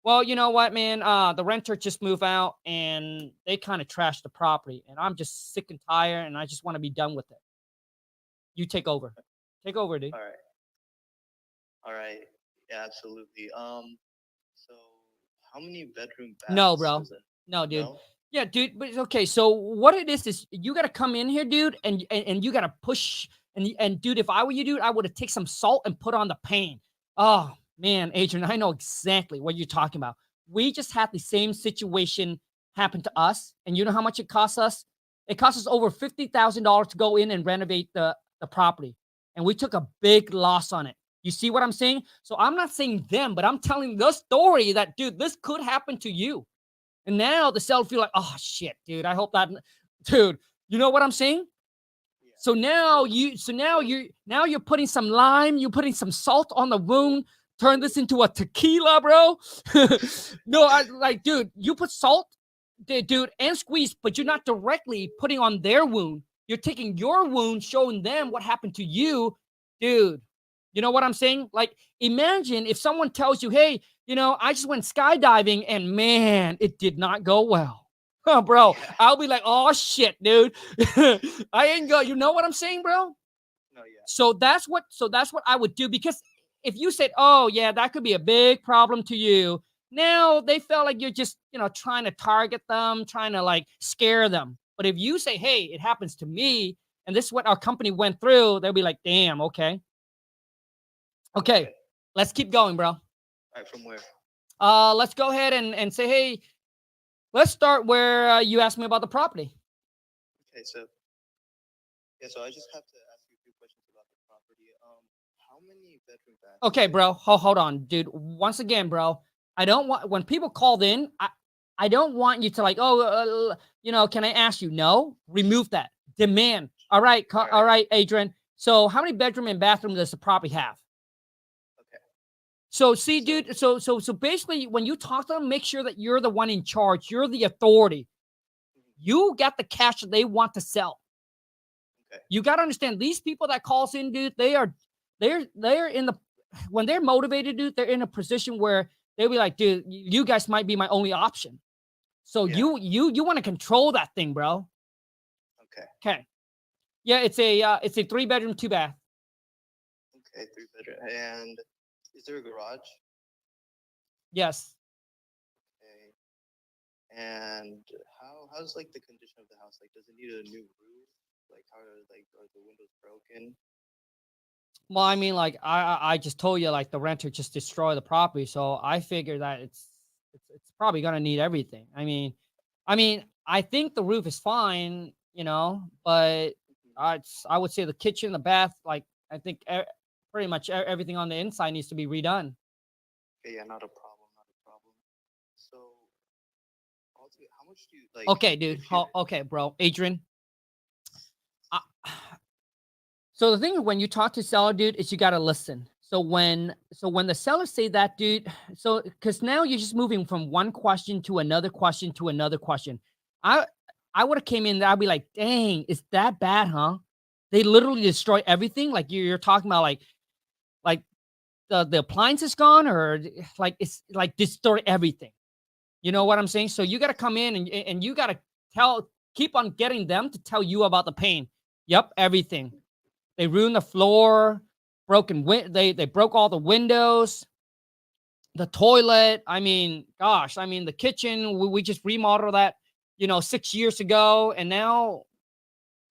Well, you know what, man? The renter just moved out and they kind of trashed the property, and I'm just sick and tired, and I just want to be done with it. You take over. Take over, dude. All right. All right. Yeah, absolutely. So how many bedroom baths? No, bro. Is it? No, dude. No? Yeah, dude. But okay. So what it is you gotta come in here, dude, and you gotta push. And dude, if I were you, dude, I would have take some salt and put on the pain. Oh man, Adrian, I know exactly what you're talking about. We just had the same situation happen to us, and you know how much it costs us? It cost us over $50,000 to go in and renovate the property, and we took a big loss on it. You see what I'm saying? So I'm not saying them, but I'm telling the story that, dude, this could happen to you. And now the seller feel like, oh shit, dude. I hope that, dude. You know what I'm saying? Yeah. Now you're putting some lime, you're putting some salt on the wound. Turn this into a tequila, bro. No, I like, dude. You put salt, dude, and squeeze, but you're not directly putting on their wound. You're taking your wound, showing them what happened to you, dude. You know what I'm saying? Like, imagine if someone tells you, hey, I just went skydiving and man, it did not go well. Oh, bro, Yeah. I'll be like, oh shit, dude. I ain't go. You know what I'm saying, bro? No, yeah. So that's what I would do, because if you said, oh yeah, that could be a big problem to you. Now they felt like you're just, trying to target them, trying to like scare them. But if you say, hey, it happens to me, and this is what our company went through, they'll be like, damn, okay. Okay, let's keep going, bro. All right, from where? Let's go ahead and say, hey, let's start where you asked me about the property. Okay, so I just have to ask you a few questions about the property. How many bedroom baths? Okay, bro, hold on, dude. Once again, bro, I don't want, when people called in, I don't want you to like, can I ask you? No, remove that. Demand. All right, all right, Adrian. So how many bedroom and bathroom does the property have? So see, dude, so basically when you talk to them, make sure that you're the one in charge. You're the authority. You got the cash that they want to sell. Okay. You got to understand, these people that calls in, dude, they're in the, when they're motivated, dude, they're in a position where they'll be like, dude, you guys might be my only option. So Yeah. you want to control that thing, bro. Okay. Yeah, it's a 3-bedroom, 2-bath. Okay, 3-bedroom. And is there a garage? Yes. Okay. And how's like the condition of the house? Like, does it need a new roof? Like, are the windows broken? Well, I mean, like I just told you, like the renter just destroyed the property, so I figure that it's probably gonna need everything. I mean, I think the roof is fine, but I would say the kitchen, the bath, like I think pretty much everything on the inside needs to be redone. Okay, yeah, not a problem, not a problem. So, how much do you like? Okay, dude. Okay, bro, Adrian. So the thing when you talk to seller, dude, is you gotta listen. So when the sellers say that, dude, so because now you're just moving from one question to another question to another question. I would have came in there, I'd be like, dang, is that bad, huh? They literally destroy everything. Like you're talking about like the appliance is gone, or like it's like destroy everything. You know what I'm saying? So you gotta come in and you gotta keep on getting them to tell you about the pain. Yep, everything. They ruined the floor, they broke all the windows, the toilet. I mean, gosh, the kitchen, we just remodeled that, 6 years ago, and now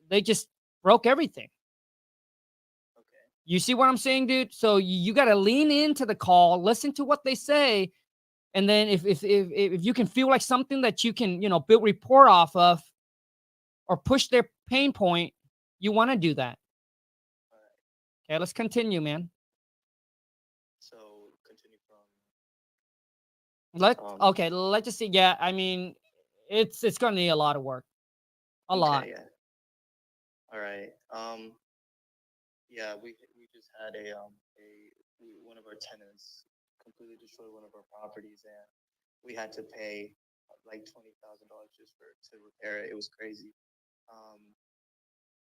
they just broke everything. Okay. You see what I'm saying, dude? So you got to lean into the call, listen to what they say, and then if you can feel like something that you can, build rapport off of or push their pain point, you want to do that. Okay, let's continue, man. So continue from. Let's just see. Yeah, it's gonna need a lot of work. A lot. Yeah. All right. Yeah, we just had one of our tenants completely destroy one of our properties, and we had to pay like $20,000 just to repair it. It was crazy. Um,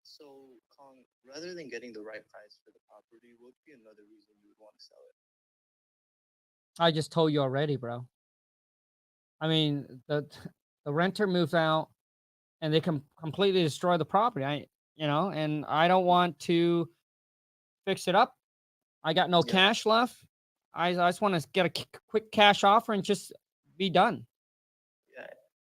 so, Kong, rather than getting the right price for the property, what would be another reason you would want to sell it? I just told you already, bro. I mean, the renter moves out and they can completely destroy the property. And I don't want to fix it up. I got no Yeah. cash left. I just want to get a quick cash offer and just be done. Yeah.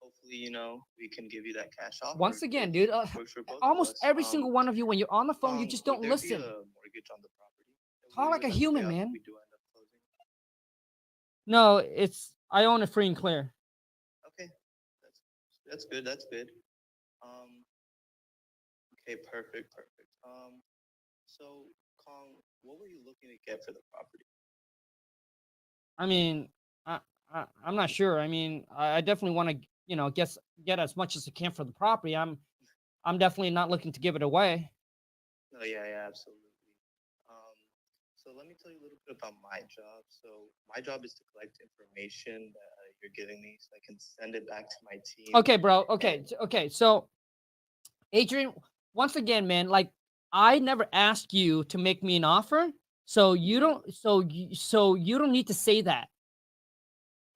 Hopefully, we can give you that cash offer. Once again, if dude, it works for both of almost us. every single one of you, when you're on the phone, you just don't would there listen. be a mortgage on the property that Talk we like would a have to human, pay off if man. we do end up closing? No, I own it free and clear. Okay, that's good. That's good. Okay, perfect. So Kong, what were you looking to get for the property? I mean, I'm not sure. I mean, I definitely want to, get as much as I can for the property. I'm definitely not looking to give it away. Oh yeah, absolutely. So let me tell you a little bit about my job. So my job is to collect information that you're giving me, so I can send it back to my team. Okay, bro. Okay. So, Adrian, once again, man, like I never asked you to make me an offer, so you don't. So you don't need to say that,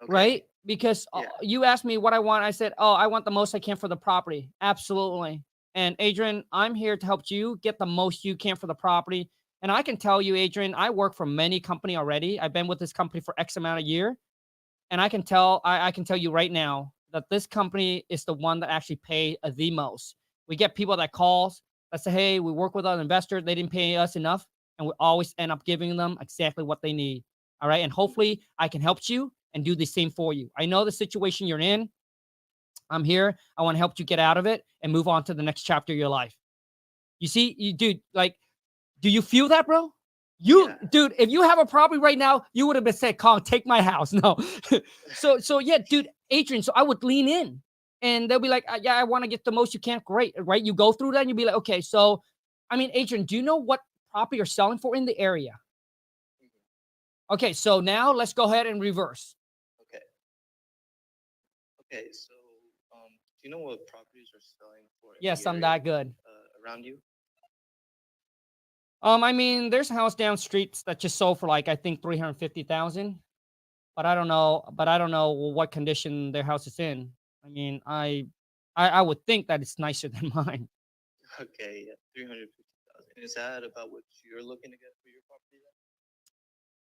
Okay. right? Because Yeah. you asked me what I want. I said, "Oh, I want the most I can for the property." Absolutely. And Adrian, I'm here to help you get the most you can for the property. And I can tell you, Adrian, I work for many company already. I've been with this company for X amount of year. And I can tell you right now that this company is the one that actually pay the most. We get people that calls that say, "Hey, we work with an investor. They didn't pay us enough," and we always end up giving them exactly what they need. All right, and hopefully I can help you and do the same for you. I know the situation you're in. I'm here. I want to help you get out of it and move on to the next chapter of your life. You see, dude, like, do you feel that, bro? Dude, if you have a property right now, you would have been said, "Khang, take my house." No. so yeah, dude, Adrian. So I would lean in and they'll be like, "Yeah, I want to get the most you can." Great. Right. You go through that and you'll be like, "Okay, so, I mean, Adrian, do you know what property you're selling for in the area?" Okay. So now let's go ahead and reverse. Okay. So, do you know what properties are selling for? Yes, I'm that good. Around you? I mean, there's a house down streets that just sold for like, I think 350,000, but I don't know what condition their house is in. I mean, I would think that it's nicer than mine. Okay, yeah, 350,000. Is that about what you're looking to get for your property then?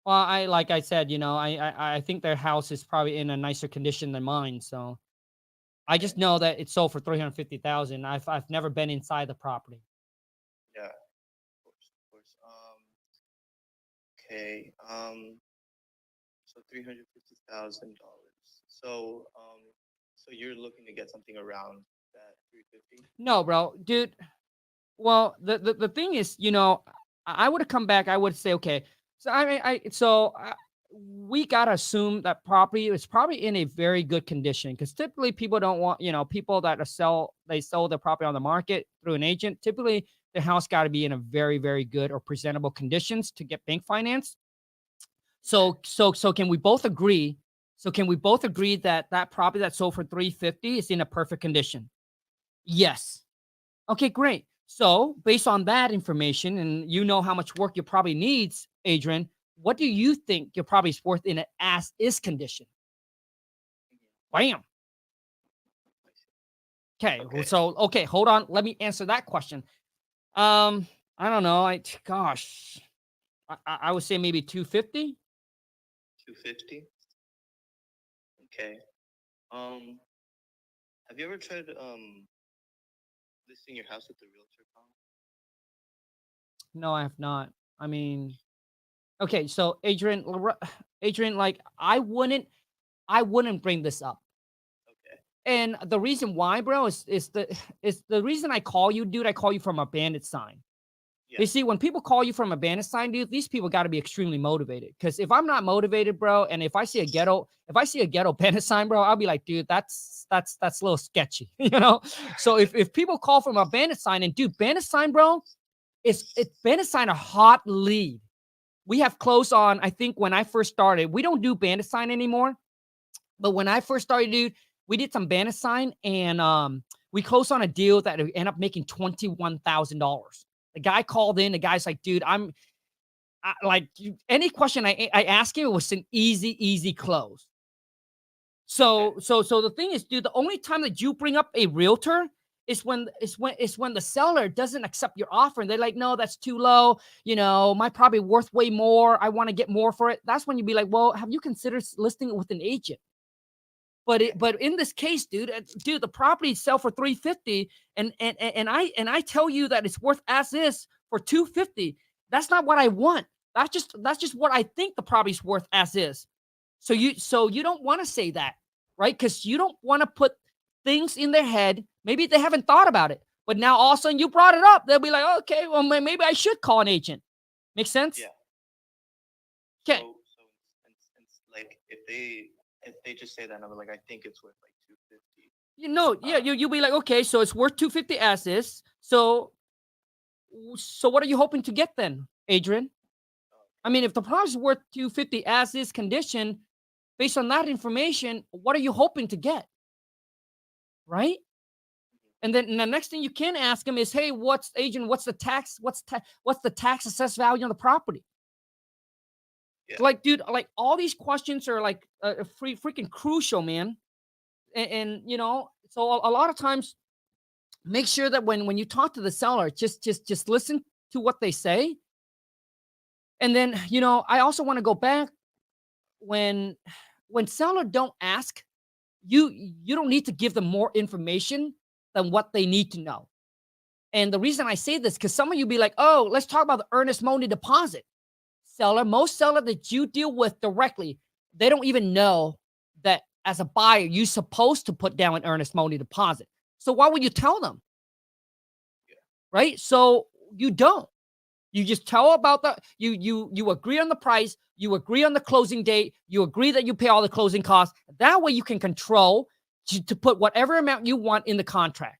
Well, like I said, I think their house is probably in a nicer condition than mine. So I just know that it sold for 350,000. I've never been inside the property. Yeah, of course. Okay. So $350,000. So you're looking to get something around that 350? No, bro, dude. Well, the thing is, I would have come back. I would say, okay. So I mean, we gotta assume that property is probably in a very good condition because typically people don't want, people that sell their property on the market through an agent. Typically, the house got to be in a very, very good or presentable conditions to get bank finance. So can we both agree? So can we both agree that that property that sold for 350 is in a perfect condition? Yes. Okay, great. So based on that information, and you know how much work your property needs, Adrian, what do you think your property is worth in an as-is condition? Bam. Okay. So hold on. Let me answer that question. I don't know. Gosh, I would say maybe 250. 250? Okay. Have you ever tried listing your house with the realtor, Kong? No, I have not. I mean, okay. So Adrian, like I wouldn't bring this up. Okay. And the reason why, bro, is the reason I call you, dude. I call you from a bandit sign. Yeah. You see, when people call you from a bandit sign, dude, these people got to be extremely motivated. Because if I'm not motivated, bro, and if I see a ghetto bandit sign, bro, I'll be like, dude, that's a little sketchy, you know. So if people call from a bandit sign, and dude, bandit sign, bro, it's bandit sign a hot lead. We have closed on, I think when I first started, we don't do bandit sign anymore. But when I first started, dude, we did some bandit sign, and we closed on a deal that ended up making $21,000. The guy called in. The guy's like, dude, any question I asked him, it was an easy close. So the thing is, dude, the only time that you bring up a realtor is when the seller doesn't accept your offer, and they're like, no, that's too low. You know, my property worth way more. I want to get more for it. That's when you'd be like, well, have you considered listing it with an agent? But in this case, dude, the property sell for $350, and I tell you that it's worth as is for $250. That's not what I want. That's just what I think the property's worth as is. So you don't want to say that, right? Because you don't want to put things in their head. Maybe they haven't thought about it, but now all of a sudden you brought it up. They'll be like, okay, well, maybe I should call an agent. Make sense? Yeah. Okay. So like if they just say that number, like I think it's worth like 250. You know, yeah, you'll be like, okay, so it's worth 250 as is. So what are you hoping to get then, Adrian? I mean, if the property is worth 250 as is condition, based on that information, what are you hoping to get? Right? And then the next thing you can ask him is, hey, what's the tax assessed value on the property? Yeah. Like, dude, like all these questions are like freaking crucial, man. And you know, so a lot of times, make sure that when you talk to the seller, just listen to what they say. And then, you know, I also want to go back when seller don't ask, you don't need to give them more information than what they need to know. And the reason I say this, because some of you be like, oh, let's talk about the earnest money deposit. Most seller that you deal with directly, they don't even know that as a buyer, you're supposed to put down an earnest money deposit. So why would you tell them? Yeah. Right? So you don't. You just tell about you agree on the price, you agree on the closing date, you agree that you pay all the closing costs. That way you can control to put whatever amount you want in the contract.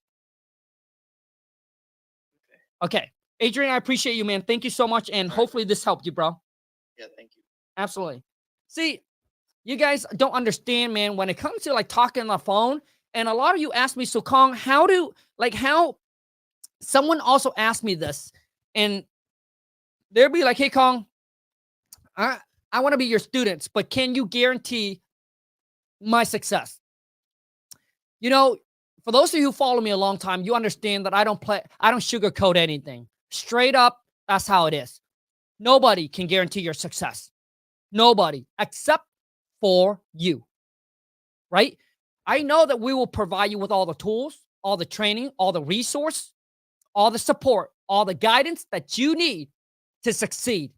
Okay. Adrian, I appreciate you, man. Thank you so much. And hopefully this helped you, bro. Yeah, thank you. Absolutely. See, you guys don't understand, man, when it comes to like talking on the phone, and a lot of you ask me, so Khang, how someone also asked me this, and they'll be like, hey, Khang, I want to be your students, but can you guarantee my success? You know, for those of you who follow me a long time, you understand that I don't sugarcoat anything. Straight up, that's how it is. Nobody can guarantee your success. Nobody, except for you, right? I know that we will provide you with all the tools, all the training, all the resource, all the support, all the guidance that you need to succeed.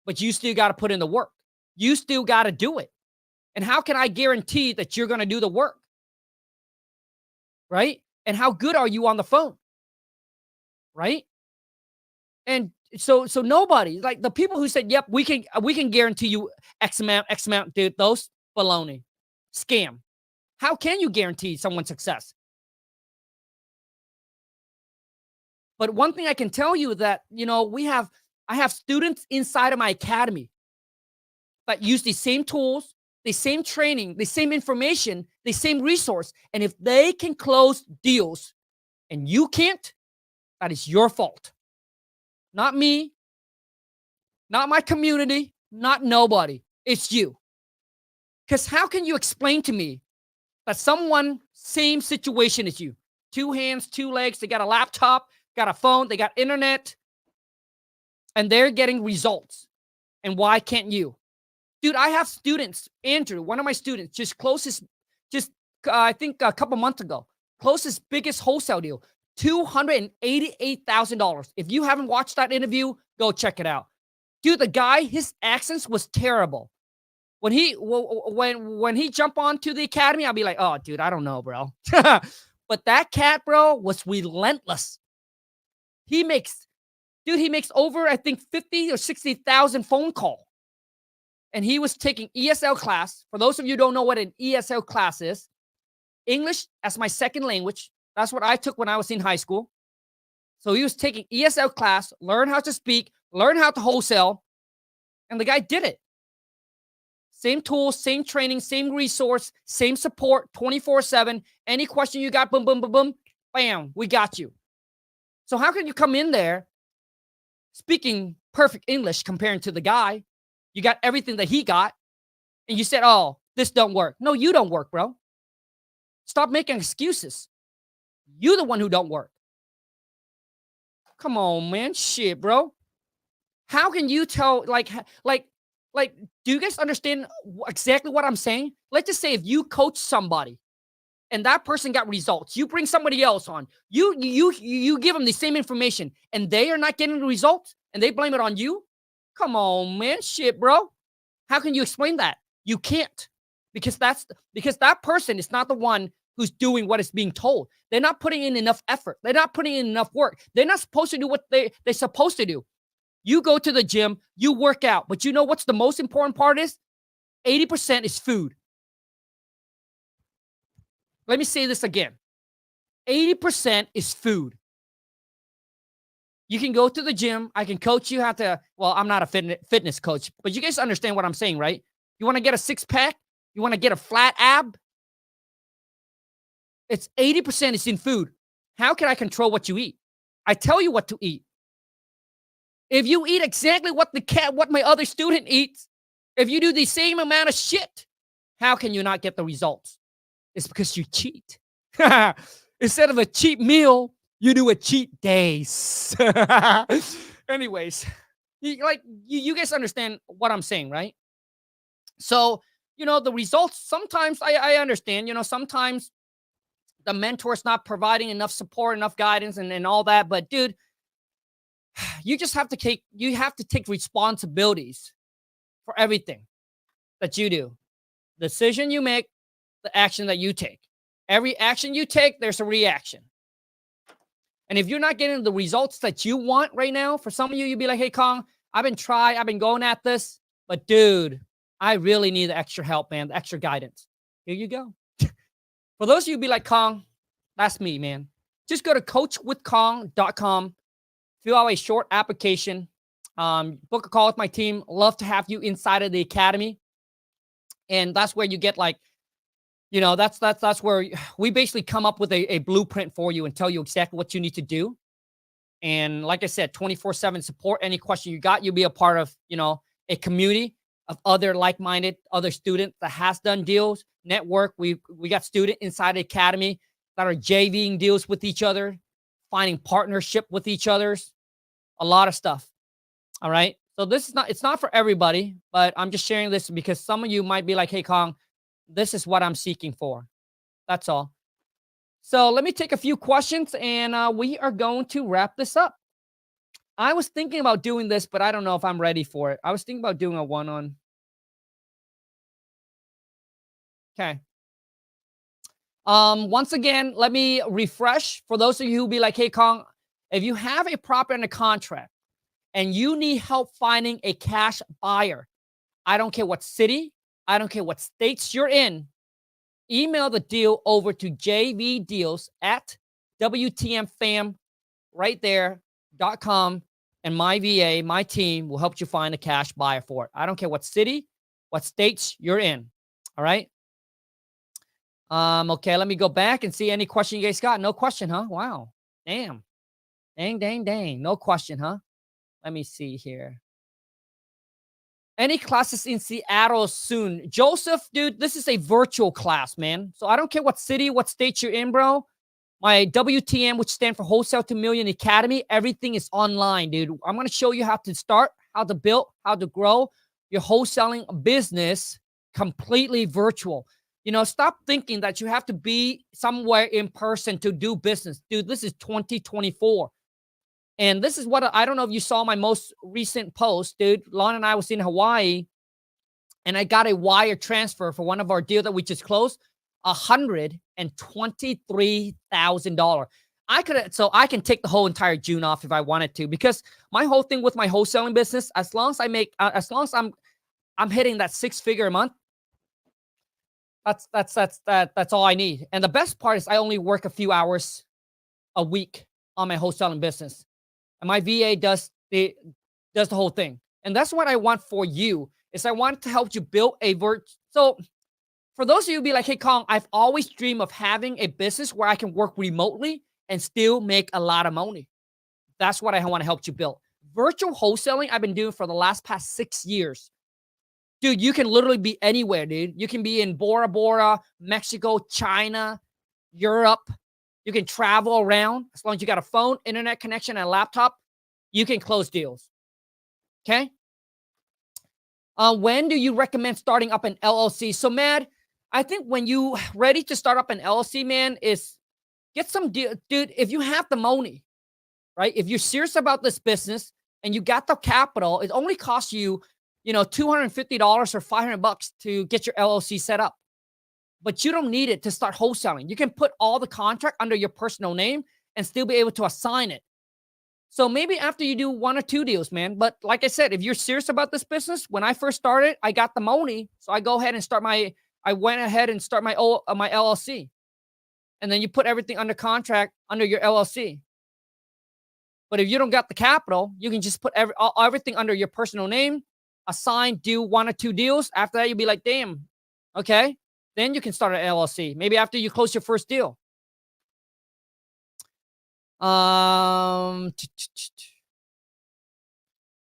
But you still got to put in the work. You still got to do it. And how can I guarantee that you're going to do the work? Right? And how good are you on the phone? Right? And so nobody, like the people who said, yep, we can guarantee you X amount, dude, those baloney, scam. How can you guarantee someone's success? But one thing I can tell you that, you know, I have students inside of my academy that use the same tools, the same training, the same information, the same resource. And if they can close deals and you can't, that is your fault. Not me, not my community, not nobody. It's you. Because how can you explain to me that someone, same situation as you, 2 hands, 2 legs, they got a laptop, got a phone, they got internet, and they're getting results. And why can't you? Dude, I have students, Andrew, one of my students, I think a couple months ago, closed his biggest wholesale deal, $288,000. If you haven't watched that interview, go check it out. Dude, the guy, his accents was terrible. When he jumped onto the academy, I'll be like, oh, dude, I don't know, bro. But that cat, bro, was relentless. He makes Dude, he makes over, I think, 50 or 60,000 phone call. And he was taking ESL class. For those of you who don't know what an ESL class is, English as my second language. That's what I took when I was in high school. So he was taking ESL class, learn how to speak, learn how to wholesale. And the guy did it. Same tools, same training, same resource, same support, 24/7. Any question you got, boom, boom, boom, boom, bam, we got you. So how can you come in there speaking perfect English comparing to the guy? You got everything that he got, and you said, oh, this don't work. No, you don't work, bro. Stop making excuses. You the one who don't work. Come on, man. Shit, bro. How can you tell, like, do you guys understand exactly what I'm saying? Let's just say if you coach somebody and that person got results, you bring somebody else on, you give them the same information and they are not getting the results and they blame it on you. Come on, man. Shit, bro. How can you explain that? You can't, because that person is not the one who's doing what is being told. They're not putting in enough effort. They're not putting in enough work. They're not supposed to do what they're supposed to do. You go to the gym, you work out, but you know what's the most important part is? 80% is food. Let me say this again. 80% is food. You can go to the gym. I can coach you how to, well, I'm not a fitness coach, but you guys understand what I'm saying, right? You want to get a six-pack? You want to get a flat ab? It's 80% is in food. How can I control what you eat? I tell you what to eat. If you eat exactly what my other student eats, if you do the same amount of shit, how can you not get the results? It's because you cheat. Instead of a cheap meal, you do a cheat days. Anyways, you guys understand what I'm saying, right? So, the results, sometimes I understand, sometimes the mentor's not providing enough support, enough guidance and all that. But dude, you just have to take responsibilities for everything that you do. Decision you make, the action that you take. Every action you take, there's a reaction. And if you're not getting the results that you want right now, for some of you, you'd be like, hey, Khang, I've been going at this, but dude, I really need the extra help, man, the extra guidance. Here you go. For those of you who be like, Khang, that's me, man. Just go to coachwithkhang.com, fill out a short application, book a call with my team. Love to have you inside of the academy. And that's where you get that's where we basically come up with a blueprint for you and tell you exactly what you need to do. And like I said, 24/7 support. Any question you got, you'll be a part of, a community of other like-minded, other students that has done deals, network. We got students inside the academy that are JVing deals with each other, finding partnership with each other's, a lot of stuff. All right. So it's not for everybody, but I'm just sharing this because some of you might be like, hey, Khang, this is what I'm seeking for. That's all. So let me take a few questions and we are going to wrap this up. I was thinking about doing this, but I don't know if I'm ready for it. I was thinking about doing a one-on. Okay. Once again, let me refresh for those of you who be like, hey, Khang, if you have a property under contract and you need help finding a cash buyer, I don't care what city, I don't care what states you're in, email the deal over to jvdeals@WTMFam right there.com, and my VA, my team, will help you find a cash buyer for it. I don't care what city, what states you're in. All right. Okay, let me go back and see any question you guys got. No question, huh? Wow. Damn. Dang. No question, huh? Let me see here. Any classes in Seattle soon? Joseph, dude, this is a virtual class, man. So I don't care what city, what state you're in, bro. My WTM, which stands for Wholesale to Million Academy, everything is online, dude. I'm going to show you how to start, how to build, how to grow your wholesaling business completely virtual. Stop thinking that you have to be somewhere in person to do business. Dude, this is 2024. And this is what, I don't know if you saw my most recent post, dude. Lon and I was in Hawaii, and I got a wire transfer for one of our deals that we just closed, $123,000. I can take the whole entire June off if I wanted to, because my whole thing with my wholesaling business, as long as I'm hitting that 6-figure a month, that's all I need. And the best part is I only work a few hours a week on my wholesaling business, and my VA does the whole thing. And that's what I want for you, is I want to help you build a So for those of you who be like, hey, Khang, I've always dreamed of having a business where I can work remotely and still make a lot of money. That's what I want to help you build. Virtual wholesaling I've been doing for the past 6 years. Dude, you can literally be anywhere, dude. You can be in Bora Bora, Mexico, China, Europe. You can travel around. As long as you got a phone, internet connection, and a laptop, you can close deals. Okay? When do you recommend starting up an LLC? So, Mad, I think when you ready to start up an LLC, man, is get some deal. Dude, if you have the money, right? If you're serious about this business and you got the capital, it only costs you, $250 or $500 to get your LLC set up. But you don't need it to start wholesaling. You can put all the contract under your personal name and still be able to assign it. So maybe after you do 1 or 2 deals, man. But like I said, if you're serious about this business, when I first started, I got the money. So I went ahead and start my LLC. And then you put everything under contract under your LLC. But if you don't got the capital, you can just put everything under your personal name, assign, do 1 or 2 deals. After that, you'll be like, damn, okay. Then you can start an LLC. Maybe after you close your first deal.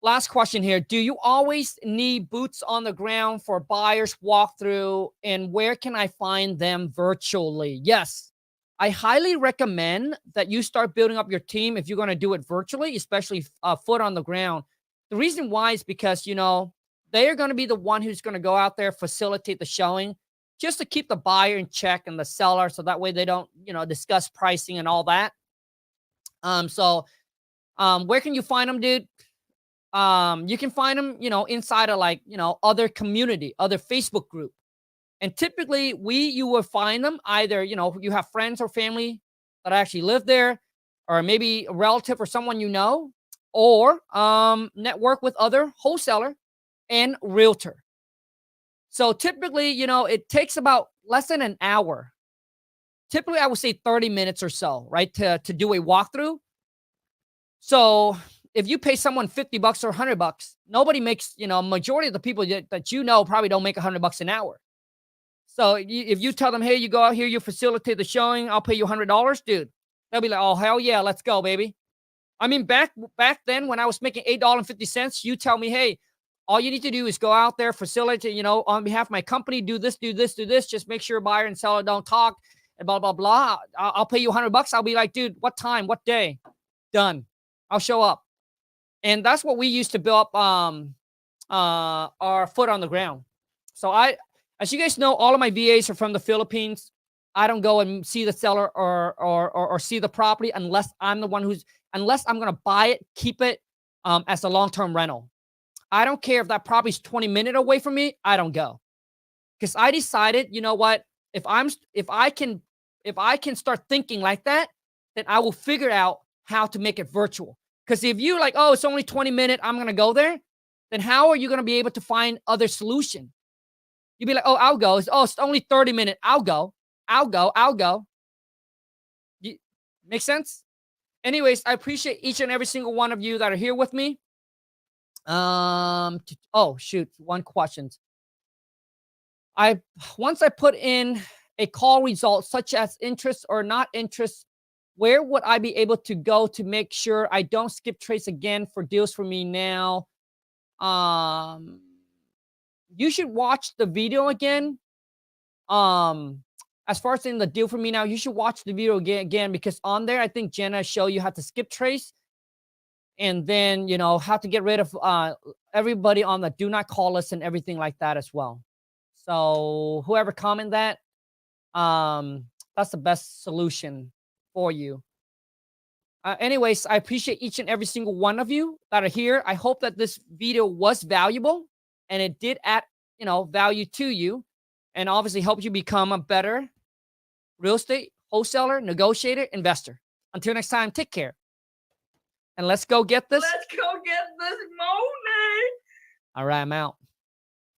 Last question here. Do you always need boots on the ground for buyers walkthrough? And where can I find them virtually? Yes. I highly recommend that you start building up your team if you're going to do it virtually, especially foot on the ground. The reason why is because, they are going to be the one who's going to go out there, facilitate the showing, just to keep the buyer in check and the seller, so that way they don't, discuss pricing and all that. Where can you find them, dude? You can find them, inside of other community, other Facebook group. And typically you will find them either, you have friends or family that actually live there, or maybe a relative or someone or network with other wholesaler and realtor. So typically, it takes about less than an hour. Typically, I would say 30 minutes or so, right, to do a walkthrough. So if you pay someone $50 or $100, nobody makes, majority of the people that probably don't make $100 an hour. So if you tell them, hey, you go out here, you facilitate the showing, I'll pay you $100, dude, they'll be like, oh, hell yeah, let's go, baby. I mean, back then when I was making $8.50, you tell me, hey, all you need to do is go out there, facilitate, on behalf of my company, do this, just make sure buyer and seller don't talk and blah, blah, blah. I'll pay you $100. I'll be like, dude, what time, what day? Done. I'll show up. And that's what we used to build up our foot on the ground. So as you guys know, all of my VAs are from the Philippines. I don't go and see the seller or see the property unless I'm the one unless I'm going to buy it, keep it as a long-term rental. I don't care if that property's 20 minutes away from me. I don't go, because I decided, you know what? If I can start thinking like that, then I will figure out how to make it virtual. Because if you like, oh, it's only 20 minutes, I'm going to go there, then how are you going to be able to find other solution? You'd be like, oh, I'll go. It's only 30 minutes. I'll go. Make sense? Anyways, I appreciate each and every single one of you that are here with me. Oh, shoot. One question. Once I put in a call result, such as interest or not interest, where would I be able to go to make sure I don't skip trades again for deals for me now? You should watch the video again. As far as in the deal for me now, you should watch the video again, because on there, I think Jenna showed you how to skip trades, and then, how to get rid of everybody on the do not call list and everything like that as well. So whoever comment that, that's the best solution for you. Anyways, I appreciate each and every single one of you that are here. I hope that this video was valuable and it did add, value to you, and obviously help you become a better real estate wholesaler, negotiator, investor. Until next time, take care. And let's go get this. Let's go get this money. All right, I'm out.